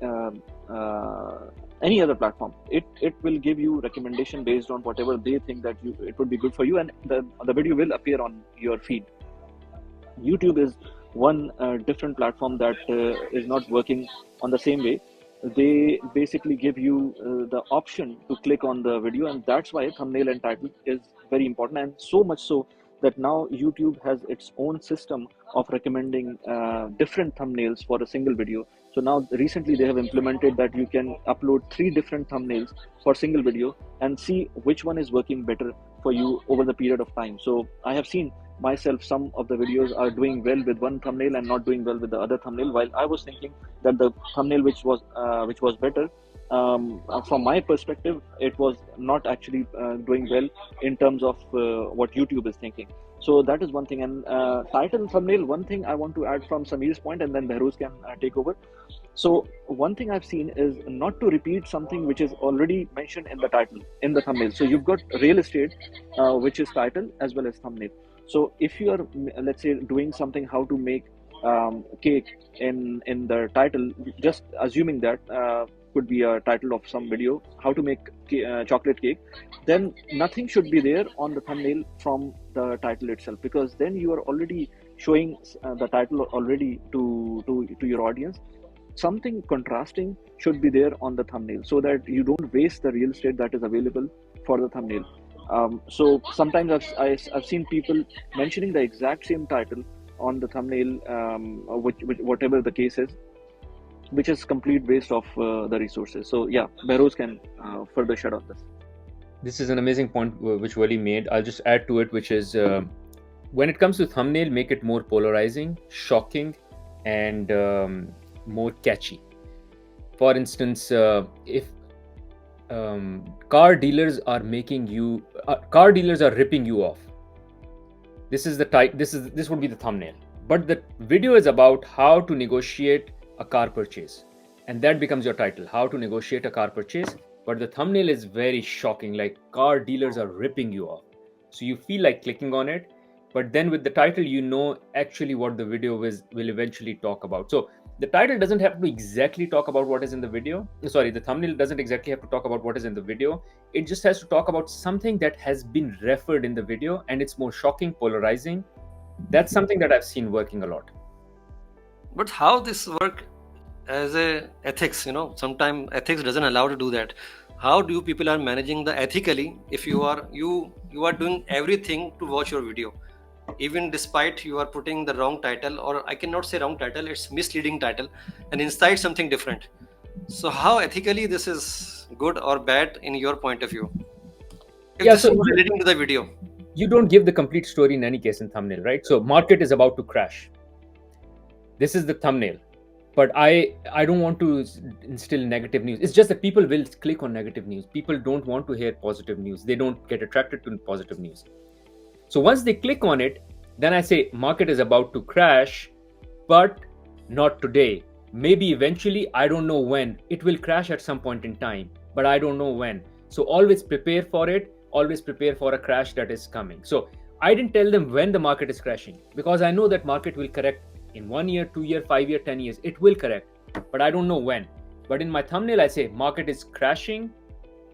any other platform. It will give you recommendation based on whatever they think that it would be good for you, and the video will appear on your feed. YouTube is one different platform that is not working on the same way. They basically give you the option to click on the video, and that's why thumbnail and title is very important, and so much so that now YouTube has its own system of recommending different thumbnails for a single video. So now recently they have implemented that you can upload 3 different thumbnails for single video and see which one is working better for you over the period of time. So I have seen myself some of the videos are doing well with one thumbnail and not doing well with the other thumbnail, while I was thinking that the thumbnail which was better, from my perspective, it was not actually doing well in terms of what YouTube is thinking. So that is one thing. And title and thumbnail, one thing I want to add from Sameer's point, and then Behrouz can take over. So one thing I've seen is not to repeat something which is already mentioned in the title, in the thumbnail. So you've got real estate, which is title as well as thumbnail. So if you are, let's say, doing something how to make cake in the title, just assuming that could be a title of some video, how to make chocolate cake, then nothing should be there on the thumbnail from the title itself, because then you are already showing the title already to your audience. Something contrasting should be there on the thumbnail so that you don't waste the real estate that is available for the thumbnail. So sometimes I've seen people mentioning the exact same title on the thumbnail, which whatever the case is, which is complete waste of the resources. So yeah, Behrouz can further shed on this. This is an amazing point which Wali made. I'll just add to it, which is when it comes to thumbnail, make it more polarizing, shocking, and more catchy. For instance, if car dealers are ripping you off, this would be the thumbnail. But the video is about how to negotiate a car purchase, and that becomes your title: how to negotiate a car purchase. But the thumbnail is very shocking, like car dealers are ripping you off. so you feel like clicking on it. But then with the title, you know actually what the video will eventually talk about. So the title doesn't have to exactly talk about what is in the video. Sorry, the thumbnail doesn't exactly have to talk about what is in the video. It just has to talk about something that has been referred in the video, and it's more shocking, polarizing. That's something that I've seen working a lot. But how this work as a ethics? Sometimes ethics doesn't allow to do that. How do you people are managing the ethically if you are doing everything to watch your video, even despite you are putting the wrong title, or I cannot say wrong title, it's misleading title, and inside something different. So how ethically this is good or bad in your point of view, if this So is relating to the video? you don't give the complete story in any case in thumbnail, right? So market is about to crash. This is the thumbnail. But I don't want to instill negative news. It's just that people will click on negative news. People don't want to hear positive news. They don't get attracted to positive news. So once they click on it, then I say market is about to crash, but not today. Maybe eventually, I don't know when. It will crash at some point in time, but I don't know when. So always prepare for it. Always prepare for a crash that is coming. So I didn't tell them when the market is crashing, because I know that market will correct in 1 year, 2 year, 5 year, 10 years. It will correct, but I don't know when. But in my thumbnail, I say market is crashing.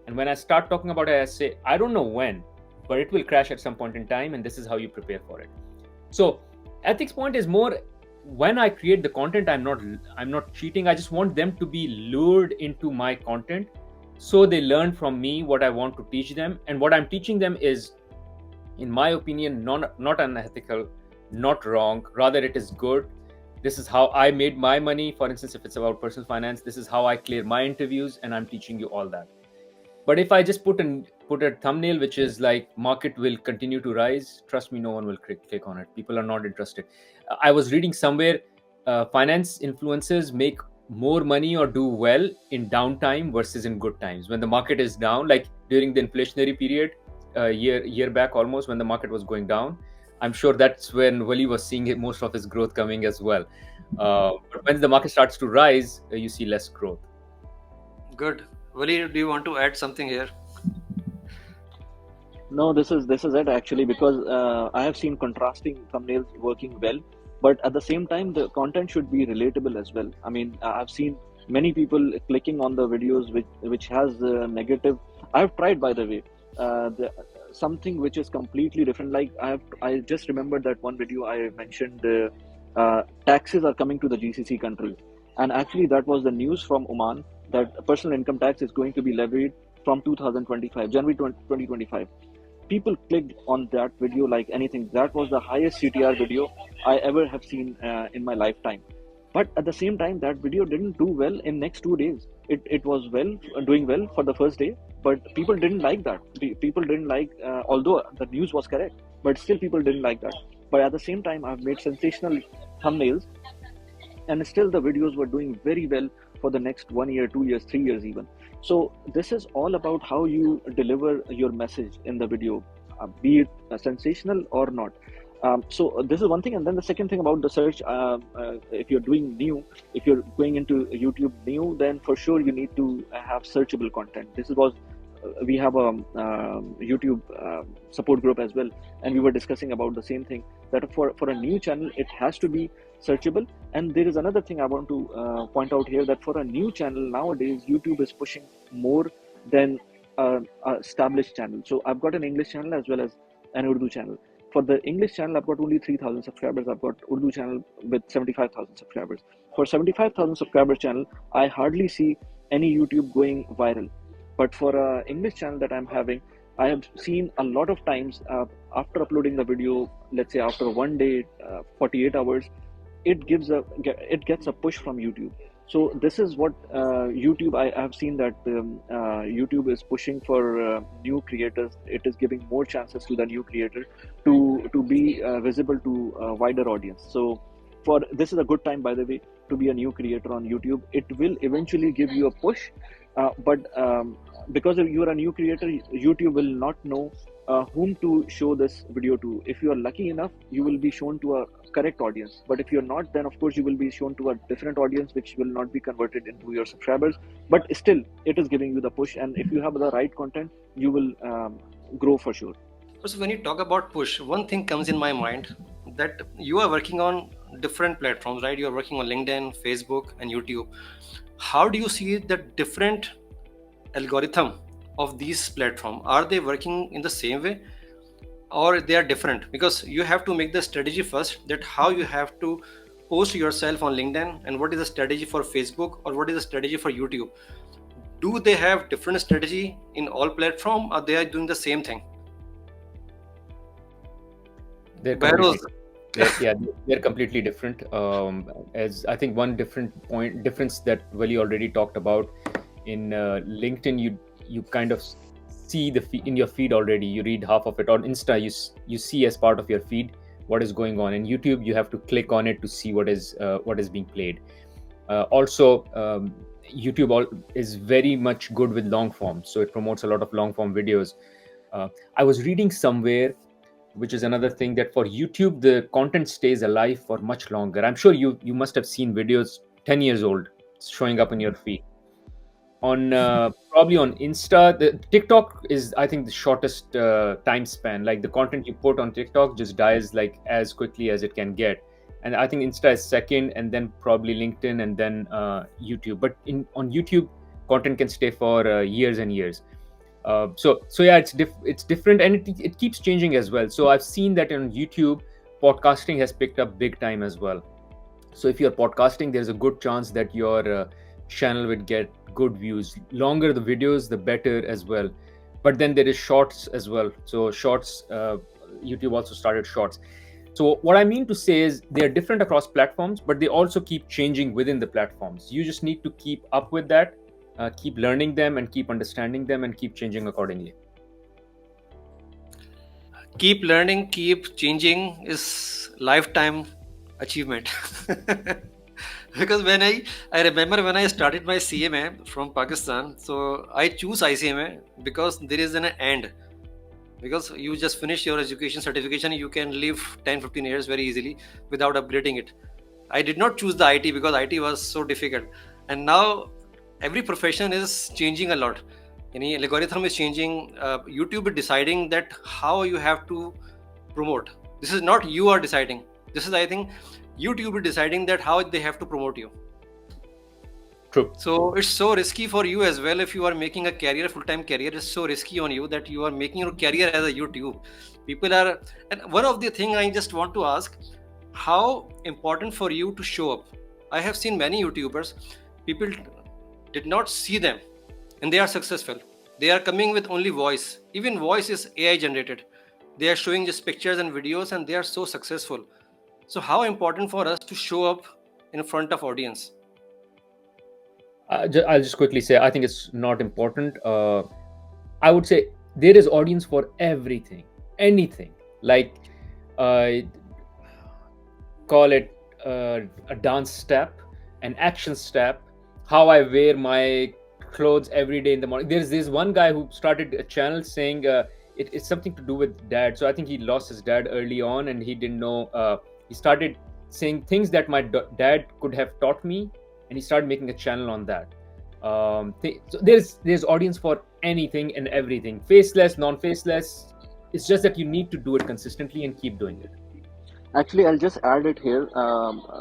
And when I start talking about it, I say, I don't know when, but it will crash at some point in time, and this is how you prepare for it. So ethics point is more, when I create the content, I'm not cheating. I just want them to be lured into my content, so they learn from me what I want to teach them. And what I'm teaching them is, in my opinion, not unethical, not wrong, rather it is good. This is how I made my money. For instance, if it's about personal finance, this is how I clear my interviews, and I'm teaching you all that. But if I just put a thumbnail which is like market will continue to rise, trust me, no one will click on it. People are not interested. I was reading somewhere, finance influencers make more money or do well in downtime versus in good times. When the market is down, like during the inflationary period, year back almost, when the market was going down, I'm sure that's when Wali was seeing most of his growth coming as well. But when the market starts to rise, you see less growth. Good. Wali, do you want to add something here? No, this is it actually, because I have seen contrasting thumbnails working well, but at the same time, the content should be relatable as well. I mean, I've seen many people clicking on the videos which has negative. I've tried, by the way, something which is completely different. Like I just remembered that one video I mentioned, taxes are coming to the GCC countries, and actually that was the news from Oman that personal income tax is going to be levied from 2025, January 2025. People clicked on that video like anything. That was the highest CTR video I ever have seen in my lifetime. But at the same time, that video didn't do well in next 2 days. It was doing well for the first day, but people didn't like that. People didn't like, although the news was correct, but still people didn't like that. But at the same time, I've made sensational thumbnails, and still the videos were doing very well for the next 1 year, 2 years, 3 years even. So this is all about how you deliver your message in the video, be it sensational or not. So this is one thing. And then the second thing about the search, if you're doing new, if you're going into YouTube new, then for sure you need to have searchable content. This was we have a YouTube support group as well, and we were discussing about the same thing, that for a new channel it has to be searchable. And there is another thing I want to point out here, that for a new channel nowadays YouTube is pushing more than a established channel. So I've got an English channel as well as an Urdu channel. For the English channel, I've got only 3,000 subscribers. I've got Urdu channel with 75,000 subscribers. For 75,000 subscribers channel, I hardly see any YouTube going viral. But for an English channel that I'm having, I have seen a lot of times after uploading the video, let's say after 1 day, 48 hours, it gets a push from YouTube. So this is what YouTube, I have seen that YouTube is pushing for new creators. It is giving more chances to the new creator to be visible to a wider audience. So this is a good time, by the way, to be a new creator on YouTube. It will eventually give you a push, but because you are a new creator, YouTube will not know whom to show this video to. If you are lucky enough, you will be shown to a correct audience, but if you're not, then of course you will be shown to a different audience which will not be converted into your subscribers. But still, it is giving you the push, and if you have the right content, you will grow for sure. So when you talk about push, one thing comes in my mind, that you are working on different platforms, right? You are working on LinkedIn, Facebook, and YouTube. How do you see the different algorithm of these platforms? Are they working in the same way, or they are different? Because you have to make the strategy first, that how you have to post yourself on LinkedIn, and what is the strategy for Facebook, or what is the strategy for YouTube. Do they have different strategy in all platform, or they are doing the same thing? They're Bahroz. completely they're completely different. As I think one difference that Wali already talked about, in LinkedIn, you kind of see in your feed already. You read half of it. On Insta, you see as part of your feed what is going on. In YouTube, you have to click on it to see what is being played. Also, is very much good with long form, so it promotes a lot of long form videos. I was reading somewhere, which is another thing, that for YouTube the content stays alive for much longer. I'm sure you must have seen videos 10 years old showing up in your feed. On probably on Insta, the TikTok is, I think, the shortest time span. Like, the content you put on TikTok just dies like as quickly as it can get. And I think Insta is second, and then probably LinkedIn, and then YouTube. But on YouTube, content can stay for years and years. So yeah, it's different, and it keeps changing as well. So I've seen that on YouTube, podcasting has picked up big time as well. So if you're podcasting, there's a good chance that your channel would get good views. Longer the videos, the better as well. But then there is shorts as well. So shorts, YouTube also started shorts. So what I mean to say is, they're different across platforms, but they also keep changing within the platforms. You just need to keep up with that, keep learning them, and keep understanding them, and keep changing accordingly. Keep learning, keep changing is lifetime achievement. Because I remember when I started my CMA from Pakistan, so I choose ICMA because there is an end. Because you just finish your education certification, you can live 10-15 years very easily without upgrading it. I did not choose the IT because IT was so difficult, and now every profession is changing a lot. Any algorithm is changing. YouTube is deciding that how you have to promote. This is not you are deciding. This is, I think, YouTube is deciding that how they have to promote you. True. So it's so risky for you as well. If you are making a career, full-time career, it's so risky on you that you are making your career as a YouTube. People are, and one of the thing I just want to ask, how important for you to show up? I have seen many YouTubers, people did not see them, and they are successful. They are coming with only voice. Even voice is AI generated. They are showing just pictures and videos, and they are so successful. So how important for us to show up in front of audience? I'll just quickly say, I think it's not important. I would say there is audience for everything, anything. Like, call it a dance step, an action step, how I wear my clothes every day in the morning. There's this one guy who started a channel saying it's something to do with dad. So I think he lost his dad early on, and he didn't know. He started saying things that my dad could have taught me, and he started making a channel on that. So there's audience for anything and everything, faceless, non-faceless. It's just that you need to do it consistently and keep doing it. Actually, I'll just add it here,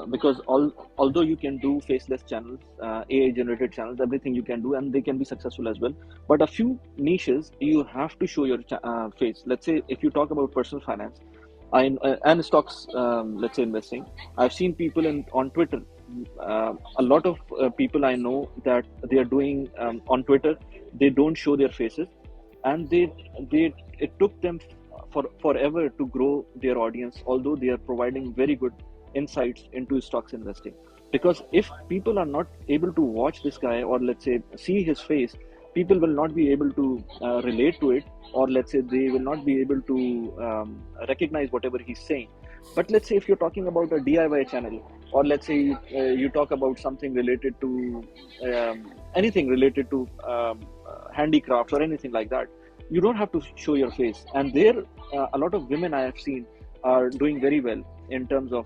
because although you can do faceless channels, AI generated channels, everything you can do, and they can be successful as well. But a few niches, you have to show your face. Let's say if you talk about personal finance and stocks, let's say investing, I've seen people on Twitter. A lot of people I know that they are doing on Twitter, they don't show their faces, and it took them forever to grow their audience, although they are providing very good insights into stocks investing. Because if people are not able to watch this guy, or let's say see his face, people will not be able to relate to it, or let's say they will not be able to recognize whatever he's saying. But let's say if you're talking about a DIY channel, or let's say you talk about something related to anything related to handicrafts or anything like that, you don't have to show your face. And there a lot of women I have seen are doing very well in terms of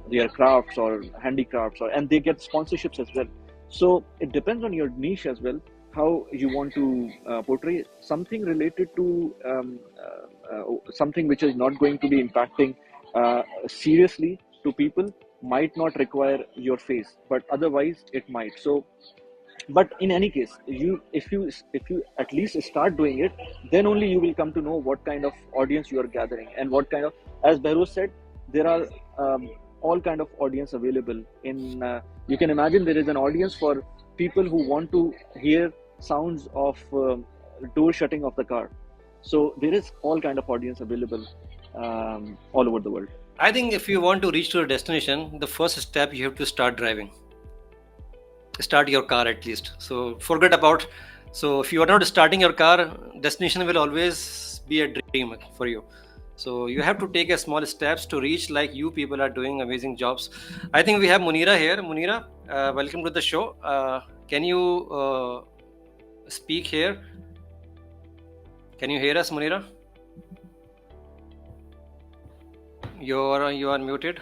their crafts or handicrafts, and they get sponsorships as well. So it depends on your niche as well, how you want to portray something related to something which is not going to be impacting seriously to people might not require your face, but otherwise it might. So, but in any case, if you at least start doing it, then only you will come to know what kind of audience you are gathering, and what kind of, as Behrouz said, there are all kind of audience available in you can imagine there is an audience for people who want to hear sounds of door shutting of the car. So there is all kind of audience available all over the world. I think if you want to reach to a destination, the first step you have to start driving. Start your car at least. So forget about. So if you are not starting your car, destination will always be a dream for you. So you have to take a small steps to reach. Like you people are doing amazing jobs. I think we have Munira here. Munira, welcome to the show. Can you speak here? Can you hear us, Munira? You are muted.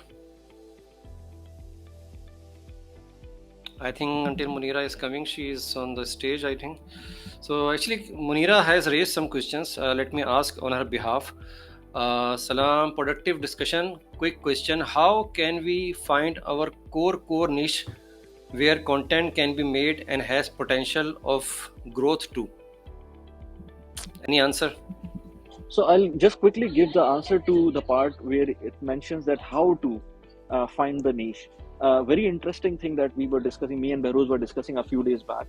I think until Munira is coming, she is on the stage, I think. So actually, Munira has raised some questions. Let me ask on her behalf. Salam, productive discussion. Quick question: how can we find our core niche where content can be made and has potential of growth too? Any answer? So I'll just quickly give the answer to the part where it mentions that how to find the niche. Very interesting thing that we were discussing, me and Behrouz were discussing a few days back.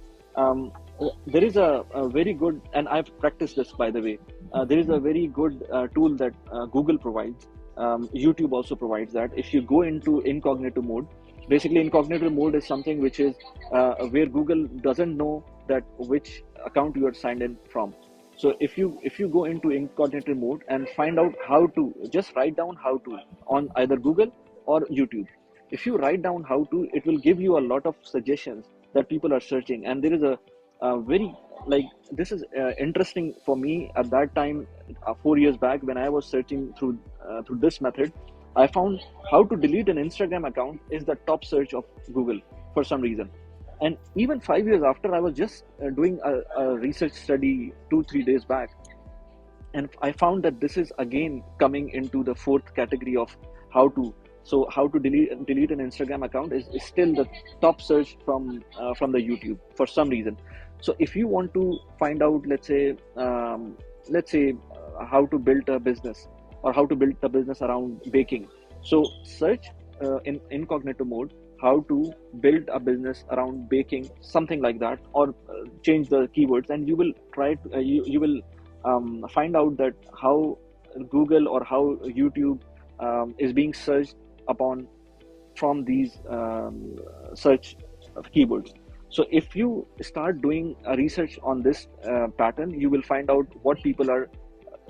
There is a very good, and I've practiced this by the way, there is a very good tool that Google provides. YouTube also provides that. If you go into incognito mode, basically incognito mode is something which is where Google doesn't know that which account you are signed in from. So if you go into incognito mode and find out how to, just write down how to on either Google or YouTube. If you write down how to, it will give you a lot of suggestions that people are searching. And there is a very, like, this is interesting for me at that time, 4 years back, when I was searching through this method. I found how to delete an Instagram account is the top search of Google for some reason. And even 5 years after, I was just doing a research study 2-3 days back, and I found that this is again coming into the fourth category of how to. So how to delete an Instagram account is still the top search from the YouTube for some reason. So if you want to find out, let's say how to build a business, or how to build a business around baking, so search in incognito mode how to build a business around baking, something like that, or change the keywords, and you will try to, you will find out that how Google or how YouTube is being searched upon from these search keywords. So if you start doing a research on this pattern, you will find out what people are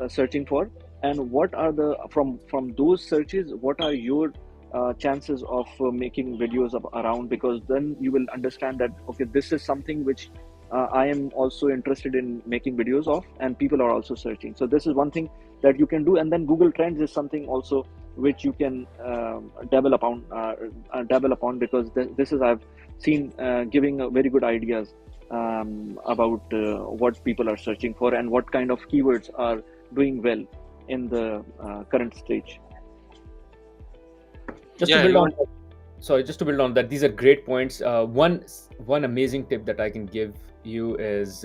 searching for, and what are the from those searches, what are your chances of making videos around, because then you will understand that, okay, this is something which I am also interested in making videos of, and people are also searching. So this is one thing that you can do. And then Google Trends is something also which you can develop on, because this is, I've seen giving very good ideas about what people are searching for and what kind of keywords are doing well in the current stage. Just to build on that, these are great points. One amazing tip that I can give you is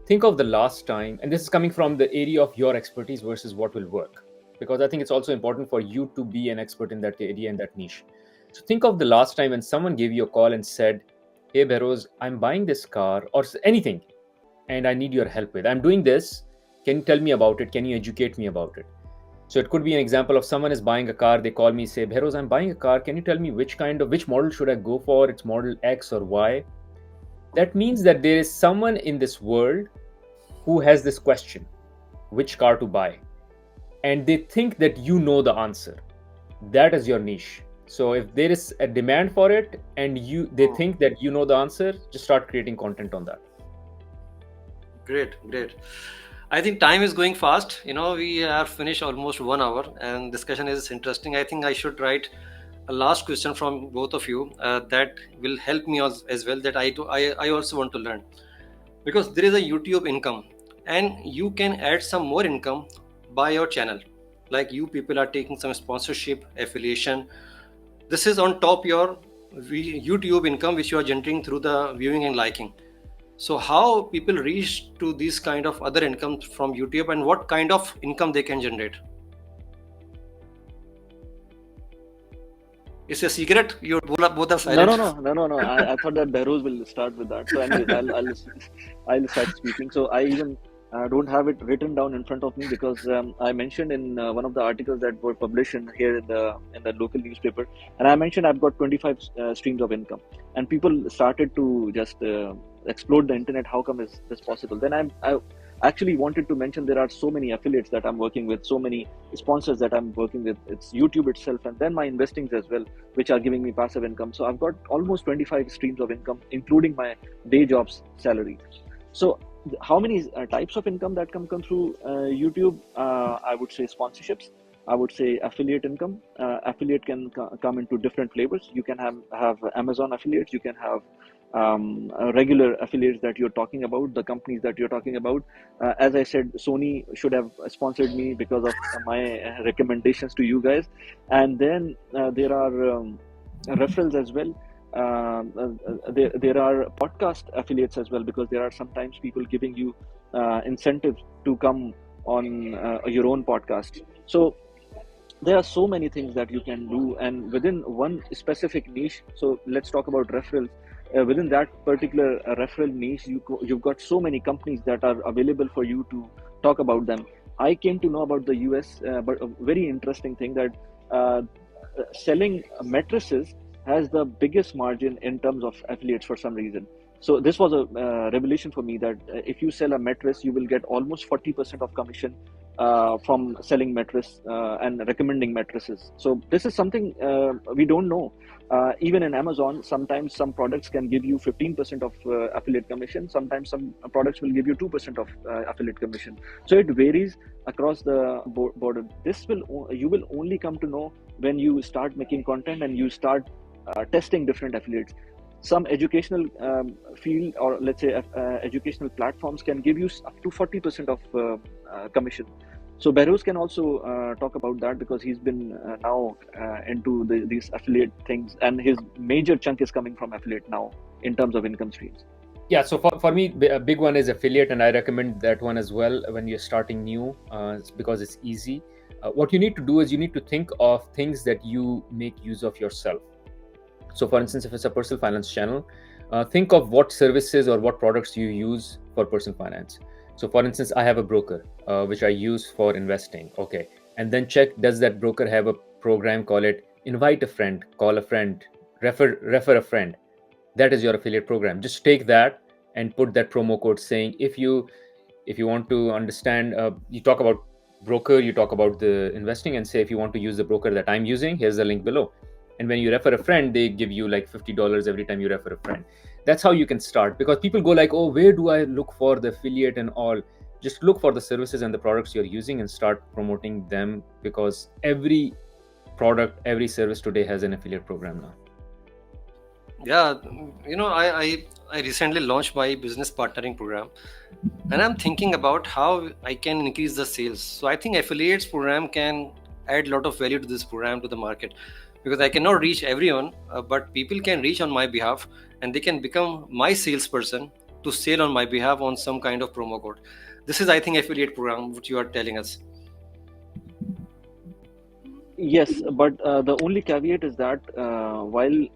think of the last time, and this is coming from the area of your expertise versus what will work, because I think it's also important for you to be an expert in that area and that niche. So think of the last time when someone gave you a call and said, "Hey Behrouz, I'm buying this car or anything, and I need your help with. I'm doing this. Can you tell me about it? Can you educate me about it?" So it could be an example of someone is buying a car. They call me, say, "Behrouz, I'm buying a car. Can you tell me which model should I go for? It's model X or Y?" That means that there is someone in this world who has this question, which car to buy, and they think that you know the answer. That is your niche. So if there is a demand for it and they think that you know the answer, just start creating content on that. Great. I think time is going fast. We have finished almost 1 hour, and discussion is interesting. I think I should write a last question from both of you that will help me as well, that I also want to learn, because there is a YouTube income and you can add some more income by your channel. Like you people are taking some sponsorship, affiliation. This is on top your YouTube income which you are generating through the viewing and liking. So how people reach to these kind of other income from YouTube, and what kind of income they can generate? It's a secret. You both are silent. No. I thought that Behrouz will start with that. So, anyways, I'll start speaking. So, I even don't have it written down in front of me because I mentioned in one of the articles that were published here in the local newspaper, and I mentioned I've got 25 streams of income, and people started to just explode the internet. How come is this possible? Then I actually wanted to mention there are so many affiliates that I'm working with, so many sponsors that I'm working with. It's YouTube itself, and then my investings as well, which are giving me passive income. So I've got almost 25 streams of income, including my day job's salary. So how many types of income that come through YouTube? I would say sponsorships. I would say affiliate income. Affiliate can come into different flavors. You can have Amazon affiliates. You can have regular affiliates that you're talking about, the companies that you're talking about. As I said, Sony should have sponsored me because of my recommendations to you guys. And then there are referrals as well. There are podcast affiliates as well, because there are sometimes people giving you incentives to come on your own podcast. So there are so many things that you can do, and within one specific niche. So let's talk about referrals. Within that particular referral niche, you've got so many companies that are available for you to talk about them. I came to know about the US, but a very interesting thing that selling mattresses has the biggest margin in terms of affiliates for some reason. So this was a revelation for me that if you sell a mattress, you will get almost 40% of commission from selling mattress and recommending mattresses. So this is something we don't know. Even in Amazon, sometimes some products can give you 15% of affiliate commission. Sometimes some products will give you 2% of affiliate commission. So it varies across the board. You will only come to know when you start making content and you start testing different affiliates. Some educational field, or let's say educational platforms, can give you up to 40% of commission. So Behrouz can also talk about that, because he's been now into these affiliate things, and his major chunk is coming from affiliate now in terms of income streams. Yeah, so for me, a big one is affiliate, and I recommend that one as well when you're starting new, because it's easy. What you need to do is you need to think of things that you make use of yourself. So for instance, if it's a personal finance channel, think of what services or what products you use for personal finance. So for instance, I have a broker, which I use for investing. Okay. And then check, does that broker have a program, call it invite a friend, call a friend, refer a friend. That is your affiliate program. Just take that and put that promo code saying, if you want to understand, you talk about broker, you talk about the investing, and say, if you want to use the broker that I'm using, here's the link below. And when you refer a friend, they give you like $50 every time you refer a friend. That's how you can start, because people go like, oh, where do I look for the affiliate and all? Just look for the services and the products you're using and start promoting them, because every product, every service today has an affiliate program now. Yeah, I recently launched my business partnering program, and I'm thinking about how I can increase the sales. So I think affiliates program can add a lot of value to this program, to the market, because I cannot reach everyone, but people can reach on my behalf, and they can become my salesperson to sell on my behalf on some kind of promo code. This is, I think, affiliate program which you are telling us. Yes, but the only caveat is that while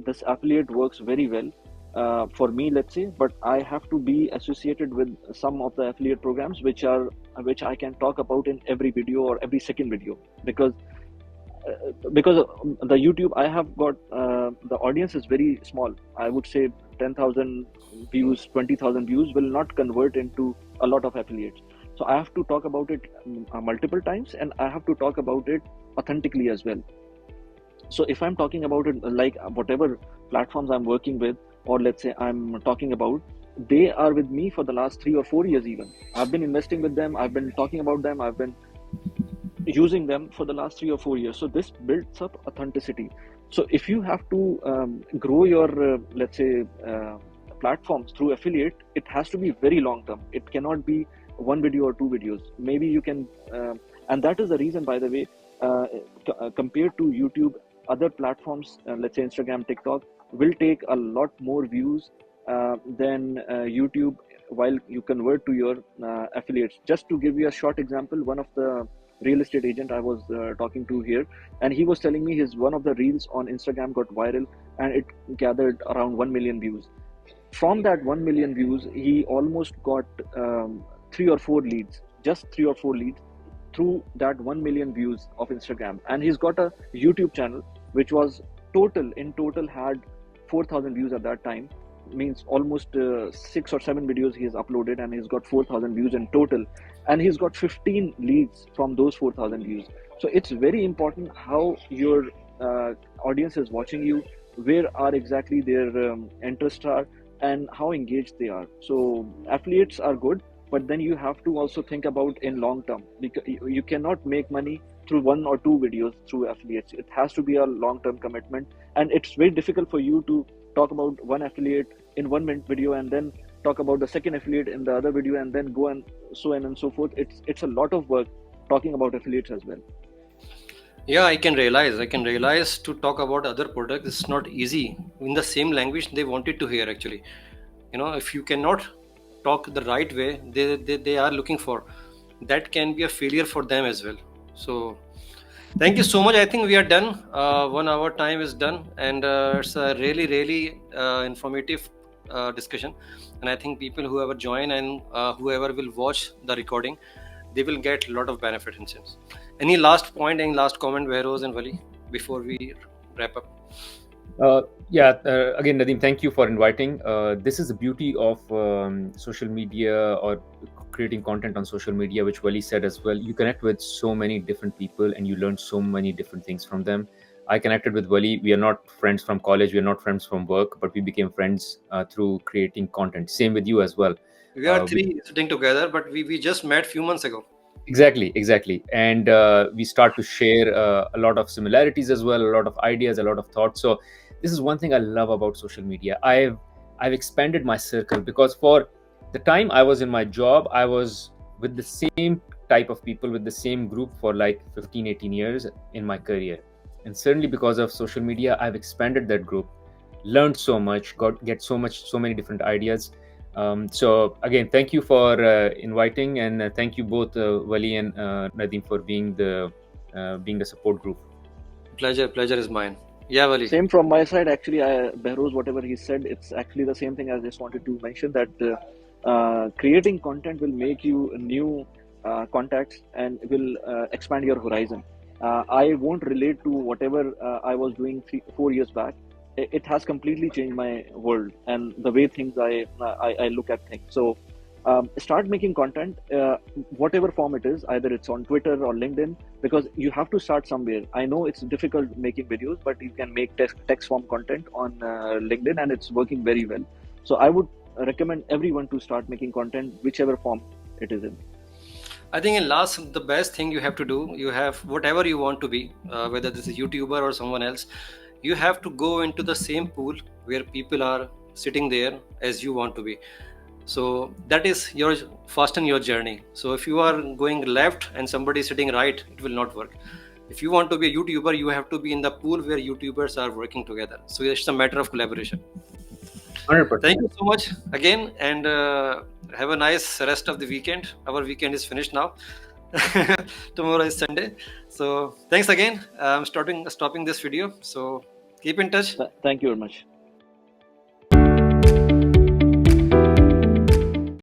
this affiliate works very well for me, let's say, but I have to be associated with some of the affiliate programs which I can talk about in every video or every second video, because the YouTube, I have got the audience is very small. I would say 10,000 views, 20,000 views will not convert into a lot of affiliates. So I have to talk about it multiple times, and I have to talk about it authentically as well. So if I'm talking about it, like whatever platforms I'm working with, or let's say I'm talking about, they are with me for the last 3 or 4 years even. I've been investing with them, I've been talking about them, I've been using them for the last 3 or 4 years. So this builds up authenticity. So if you have to grow your, let's say, platforms through affiliate, it has to be very long term. It cannot be one video or two videos. Maybe you can And that is the reason, by the way, compared to YouTube, other platforms, let's say Instagram, TikTok, will take a lot more views than YouTube while you convert to your affiliates. Just to give you a short example, one of the real estate agent I was talking to here, and he was telling me his one of the reels on Instagram got viral and it gathered around 1 million views. From that 1 million views, he almost got 3 or 4 leads, just 3 or 4 leads through that 1 million views of Instagram. And he's got a YouTube channel which was in total had 4,000 views at that time. Means almost 6 or 7 videos he has uploaded, and he's got 4,000 views in total, and he's got 15 leads from those 4,000 views. So it's very important how your audience is watching you, where are exactly their interests are, and how engaged they are. So affiliates are good, but then you have to also think about in long term, because you cannot make money through 1 or 2 videos through affiliates. It has to be a long term commitment, and it's very difficult for you to talk about one affiliate in 1 minute video and then talk about the second affiliate in the other video, and then go and so on and so forth. It's a lot of work talking about affiliates as well. Yeah, I can realize to talk about other products, it's not easy in the same language they wanted to hear. Actually, if you cannot talk the right way they are looking for, that can be a failure for them as well. So thank you so much. I think we are done. 1 hour time is done, and it's a really informative discussion. And I think people whoever join and whoever will watch the recording, they will get a lot of benefit in sense. Any last point, any last comment, Bahroz and Wali, before we wrap up? Again, Nadeem, thank you for inviting. This is the beauty of social media or creating content on social media, which Wali said as well. You connect with so many different people and you learn so many different things from them. I connected with Wali. We are not friends from college. We are not friends from work, but we became friends through creating content. Same with you as well. We are three sitting together, but we just met few months ago. Exactly. And we start to share a lot of similarities as well, a lot of ideas, a lot of thoughts. So this is one thing I love about social media. I've expanded my circle, because for the time I was in my job, I was with the same type of people, with the same group for like 15-18 years in my career. And certainly because of social media, I've expanded that group, learned so much, get so many different ideas. So again, thank you for inviting, and thank you both Wali and Nadeem for being the support group. Pleasure is mine. Yeah, Wali. Same from my side. Actually, Bahroz, whatever he said, it's actually the same thing. I just wanted to mention that creating content will make you new contacts and will expand your horizon. I won't relate to whatever I was doing 3-4 years back. It has completely changed my world and the way things I look at things. So start making content, whatever form it is, either it's on Twitter or LinkedIn, because you have to start somewhere. I know it's difficult making videos, but you can make text form content on LinkedIn, and it's working very well. So I would recommend everyone to start making content, whichever form it is in. I think in last, the best thing you have to do, you have whatever you want to be, whether this is a YouTuber or someone else, you have to go into the same pool where people are sitting there as you want to be. So that is your fasten your journey. So if you are going left and somebody is sitting right, it will not work. If you want to be a YouTuber, you have to be in the pool where YouTubers are working together. So it's a matter of collaboration. 100%. Thank you so much again, and have a nice rest of the weekend. Our weekend is finished now. Tomorrow is Sunday. So thanks again. I'm stopping this video. So keep in touch. Thank you very much.